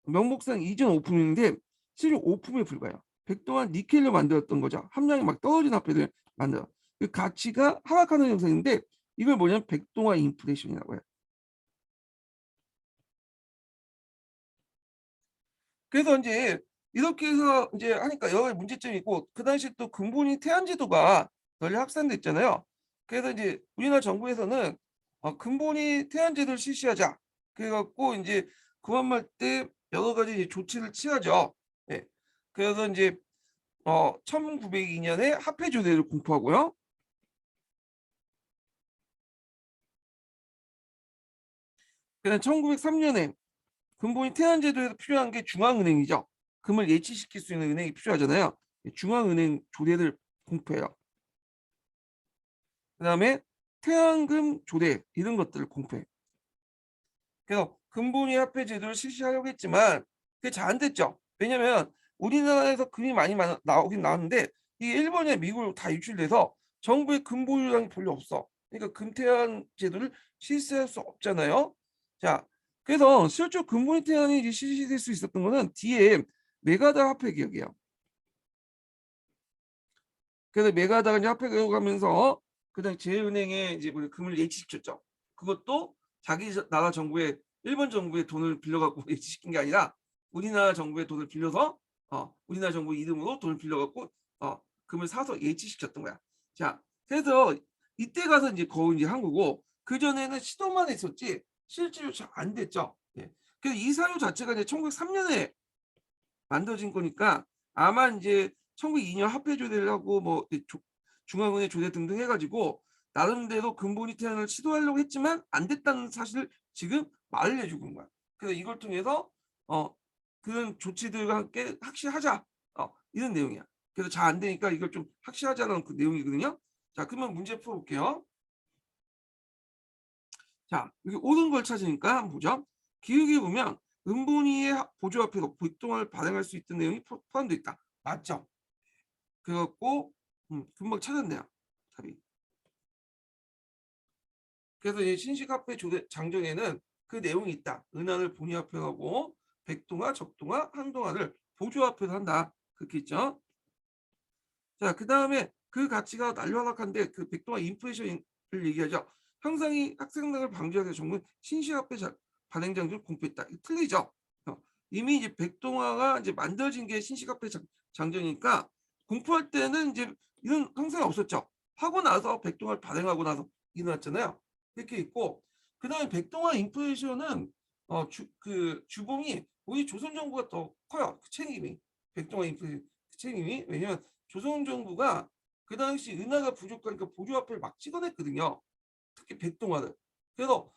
명목상 이전 오품인데 실제 오품에 불과해요. 백동화 니켈로 만들었던 거죠. 함량이 막 떨어진 화폐들 만들어. 그 가치가 하락하는 현상인데 이걸 뭐냐면 백동화 인플레이션이라고 해요. 그래서 이제 이렇게 해서 이제 하니까 여러 가지 문제점이 있고 그 당시에 또 근본이 태안제도가 널리 확산됐잖아요. 그래서 이제 우리나라 정부에서는 근본이 태안제도를 실시하자. 그래 갖고 이제 그만 말때 여러 가지 이제 조치를 취하죠. 예. 그래서 이제 1902년에 화폐조례를 공포하고요. 그다음 1903년에 근본이 태안제도에서 필요한 게 중앙은행이죠. 금을 예치시킬 수 있는 은행이 필요하잖아요. 중앙은행 조례를 공포해요. 그다음에 태양금 조례 이런 것들을 공표해. 그래서 근본위 화폐 제도를 실시하려고 했지만 그게 잘 안 됐죠. 왜냐면 우리나라에서 금이 많이 나오긴 나왔는데 이게 일본이나 미국으로 다 유출돼서 정부의 근본유량이 별로 없어. 그러니까 금태환 제도를 실시할 수 없잖아요. 자, 그래서 실제 근본위 태환이 실시될 수 있었던 거는 뒤에 메가다 화폐 개혁이에요. 그래서 메가다가 이제 화폐 개혁하면서 그다음 제은행에 이제 금을 예치시켰죠. 그것도 자기 나라 정부에 일본 정부의 돈을 빌려갖고 예치시킨 게 아니라 우리나라 정부의 돈을 빌려서 우리나라 정부 이름으로 돈을 빌려갖고 금을 사서 예치시켰던 거야. 자, 그래서 이때 가서 이제 거의 이제 한 거고 그 전에는 시도만 했었지 실제로 잘 안 됐죠. 예. 그래서 이 사유 자체가 이제 1903년에 만들어진 거니까 아마 이제 1902년 화폐 조례를 하고 뭐 중앙은행 조례 등등 해가지고 나름대로 근본이 태안을 시도하려고 했지만 안 됐다는 사실을 지금 말을 해주고 있는 거야. 그래서 이걸 통해서 그런 조치들과 함께 확실하자 이런 내용이야. 그래서 잘 안 되니까 이걸 좀 확실하자는 그 내용이거든요. 자, 그러면 문제 풀어볼게요. 자, 여기 옳은 걸 찾으니까 한번 보죠. 기억에 보면 은본위의 보조화폐로 백동화를 발행할 수 있던 내용이 포함되어 있다. 맞죠? 그래갖고 금방 찾았네요. 답이. 그래서 이 신식화폐 조례 장정에는 그 내용이 있다. 은화를 본위화폐하고 백동화, 적동화, 항동화를 보조화폐로 한다. 그렇게 있죠. 자, 그 다음에 그 가치가 날라락한데 그 백동화 인플레이션을 얘기하죠. 형상이 학생당을 방지하기 위해서 정부는 신식화폐 발행 장정을 공표했다. 이거 틀리죠. 이미 이제 백동화가 이제 만들어진 게 신식화폐 장정이니까 공포할 때는 이제 이런 형상이 없었죠. 하고 나서 백동화를 발행하고 나서 일어났잖아요. 이렇게 있고 그다음에 백동화 인플레이션은 그 주범이 우리 조선 정부가 더 커요. 그 책임이 백동화 인플레이션 그 책임이 왜냐면 조선 정부가 그 당시 은하가 부족하니까 보조화폐를 막 찍어냈거든요. 특히 백동화를. 그래서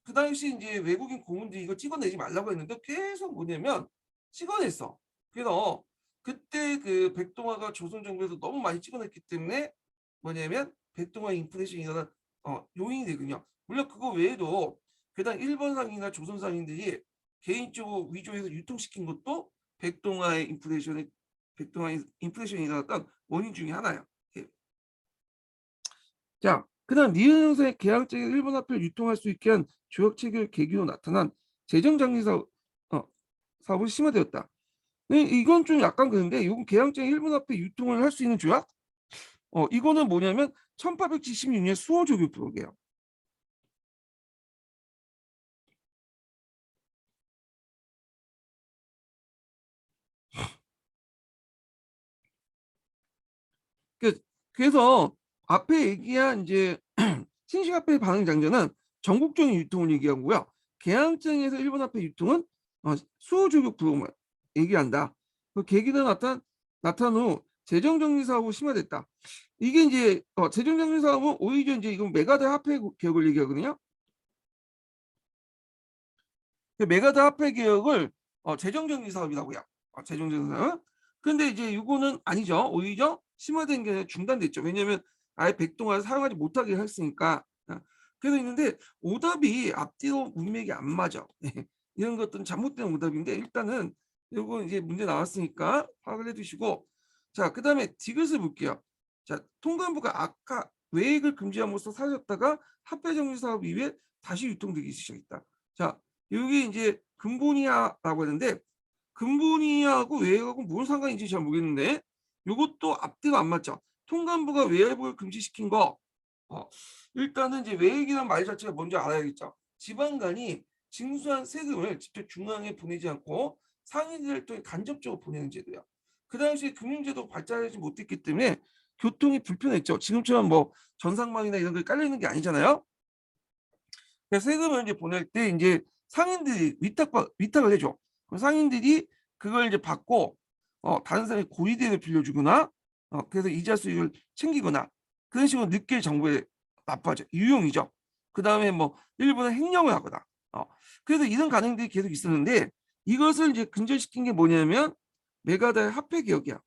그 당시 이제 외국인 고문들이 이거 찍어내지 말라고 했는데 계속 뭐냐면 찍어냈어. 그래서 그때 그 백동화가 조선 정부에서 너무 많이 찍어냈기 때문에 뭐냐면 백동화 인플레이션이 일어난 요인이 되거든요. 물론 그거 외에도 그당 일본 상인이나 조선 상인들이 개인적으로 위조해서 유통시킨 것도 백동화 인플레이션이 일어났던 원인 중에 하나예요. 예. 자, 그다음 니은 형사의 개항적인 일본 화폐를 유통할 수 있게 한 조약 체결 계기로 나타난 재정 장리 사업이 심화되었다. 이건 좀 약간 그런데 이건 개항적인 일본 화폐 유통을 할 수 있는 조약? 이거는 뭐냐면 1876년 수호 조교 프로그램이에요. 그래서 앞에 얘기한 이제 신식화폐 반응 장전은 전국적인 유통을 얘기하고요. 개항장에서 일본 화폐 유통은 수호조격 부분을 얘기한다. 그 계기가 나타난 후 재정정리 사업이 심화됐다. 이게 이제 재정정리 사업은 오히려 이제 이건 메가다 화폐 개혁을 얘기하거든요. 그 메가다 화폐 개혁을 재정정리 사업이라고요. 재정정리 사업. 근데 이제 이거는 아니죠. 오히려 심화된 게 아니라 중단됐죠. 왜냐하면 아예 백동화를 사용하지 못하게 했으니까. 그래서 있는데 오답이 앞뒤로 문맥이 안 맞아. 이런 것들은 잘못된 오답인데 일단은 이거 이제 문제 나왔으니까 파악을 해두시고 자, 그다음에 디귿을 볼게요. 자, 통관부가 아까 외액을 금지함으로써 사라졌다가 합회정리 사업 이후에 다시 유통되기 시작했다. 자, 여기 이제 근본이야라고 했는데 근본이야하고 외액하고 무슨 상관인지 잘 모르겠는데 요것도 앞뒤가 안 맞죠. 통관부가 외액을 금지시킨 거 일단은 이제 외액이라는 말 자체가 뭔지 알아야겠죠. 지방간이 징수한 세금을 직접 중앙에 보내지 않고 상인들을 통해 간접적으로 보내는 제도야. 그 당시에 금융제도 발달하지 못했기 때문에 교통이 불편했죠. 지금처럼 뭐 전상망이나 이런 게 깔려 있는 게 아니잖아요. 그래서 세금을 이제 보낼 때 이제 상인들이 위탁을 해줘. 그럼 상인들이 그걸 이제 받고 다른 사람이 고리대를 빌려주거나 그래서 이자 수익을 챙기거나 그런 식으로 늦게 정부에 납부하죠. 유용이죠. 그 다음에 뭐 일부는 횡령을 하거나 그래서 이런 가능들이 계속 있었는데 이것을 이제 근절시킨 게 뭐냐면 메가다의 화폐 개혁이야.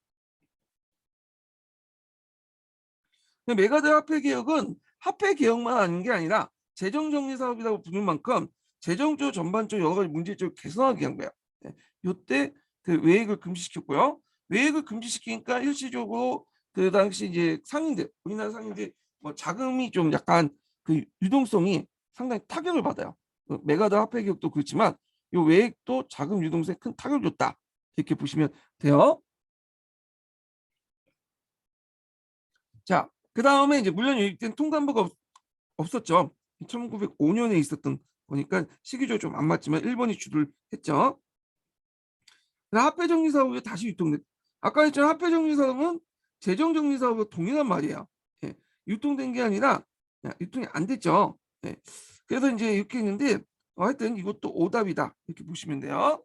메가드 화폐 개혁은 화폐 개혁만 하는 게 아니라 재정 정리 사업이라고 부를 만큼 재정조 전반적 여러 가지 문제점을 개선하기 위한 거야. 이때 그 외액을 금지시켰고요. 외액을 금지시키니까 일시적으로 그 당시 이제 상인들, 우리나라 상인들 뭐 자금이 좀 약간 그 유동성이 상당히 타격을 받아요. 메가드 화폐 개혁도 그렇지만 이 외액도 자금 유동성에 큰 타격을 줬다. 이렇게 보시면 돼요. 자, 그 다음에 이제 물론 유입된 통관부가 없었죠. 1905년에 있었던 거니까 시기적으로 좀 안 맞지만 일본이 주도를 했죠. 합회정리 사업이 다시 유통돼. 아까 했잖아 합회정리 사업은 재정정리 사업과 동일한 말이에요. 예, 유통된 게 아니라 유통이 안 됐죠. 예, 그래서 이제 이렇게 했는데 하여튼 이것도 오답이다 이렇게 보시면 돼요.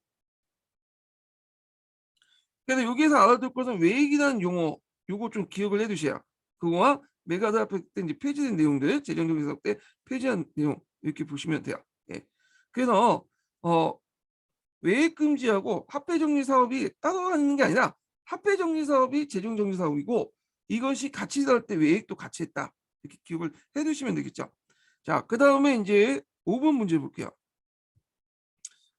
그래서 여기에서 알아둘 것은 외익이라는 용어 요거 좀 기억을 해두셔야 그거와 메가드 앞에 때 이제 폐지된 내용들 재정정리 사업 때 폐지한 내용 이렇게 보시면 돼요. 예. 그래서 외액 금지하고 화폐 정리 사업이 따로 하는 게 아니라 화폐 정리 사업이 재정 정리 사업이고 이것이 같이 나올 때 외액도 같이 했다. 이렇게 기억을 해 두시면 되겠죠. 자, 그다음에 이제 5번 문제 볼게요.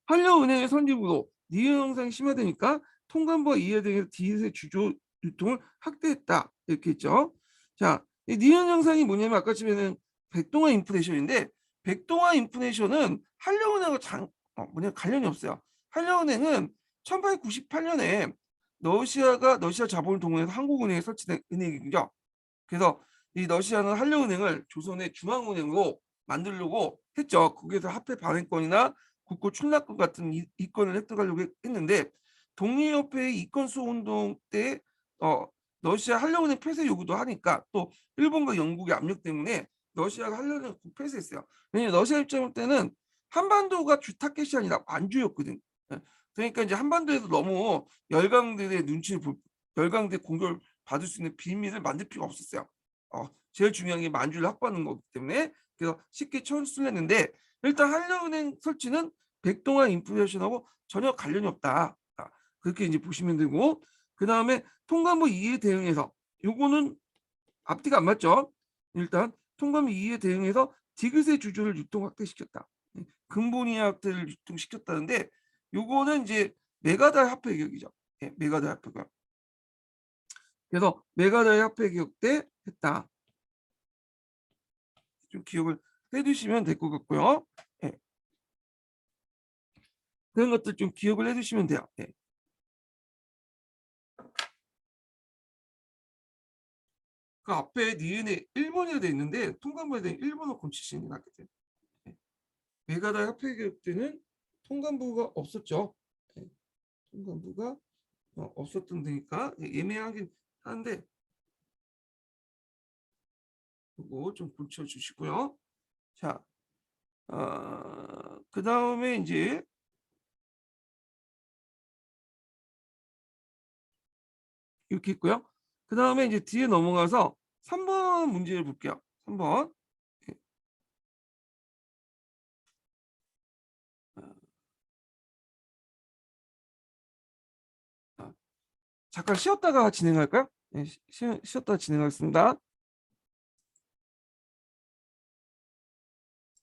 한려은행의 선집으로 니은 현상이 심화되니까 통관부와 이해 등에서 디귿의 주조 유통을 확대했다. 이렇게 했죠. 자, 이 니은 현상이 뭐냐면 아까 치면은 백동화 인플레이션인데 백동화 인플레이션은 한려은행하고 뭐냐 관련이 없어요. 한려은행은 1898년에 러시아 자본을 동원해서 한국은행에 설치된 은행이죠. 그래서 이 러시아는 한려은행을 조선의 중앙은행으로 만들려고 했죠. 거기에서 화폐 발행권이나 국고 출납금 같은 이권을 획득하려고 했는데 독립협회의 이권 수호 운동 때 러시아 한려은행 폐쇄 요구도 하니까 또 일본과 영국의 압력 때문에 러시아가 한려은행을 폐쇄했어요. 왜냐하면 러시아 입장 때는 한반도가 주 타겟이 아니라 안주였거든. 예. 그러니까 이제 한반도에서 너무 열강들의 열강대 공격을 받을 수 있는 비밀을 만들 필요가 없었어요. 제일 중요한 게 만주를 확보하는 거기 때문에 그래서 쉽게 철수를 했는데 일단 한려은행 설치는 백동화 인플레이션하고 전혀 관련이 없다. 그렇게 이제 보시면 되고 그 다음에 통관부 이해 대응해서 요거는 앞뒤가 안 맞죠. 일단 통관부 이해 대응해서 디귿의 주주를 유통 확대시켰다. 근본이학들을 유통시켰다는데 요거는 이제 메가달 화폐 개혁이죠. 예, 메가달 화폐 개혁. 그래서 메가달 화폐 개혁 때 했다. 좀 기억을 해두시면 될 것 같고요. 예. 그런 것들 좀 기억을 해두시면 돼요. 예. 그 앞에 니은에 일본이라 돼 있는데 통관부에 대한 일본어 고치시는 게 낫겠죠. 예. 메가달 화폐 개혁 때는 통관부가 없었죠. 예. 통관부가 없었던 데니까 애매하긴 한데 그거 좀 고쳐주시고요. 자, 그 다음에 이제 이렇게 있고요. 그 다음에 이제 뒤에 넘어가서 3번 문제를 볼게요. 3번. 잠깐 쉬었다가 진행할까요? 네, 쉬었다가 진행하겠습니다.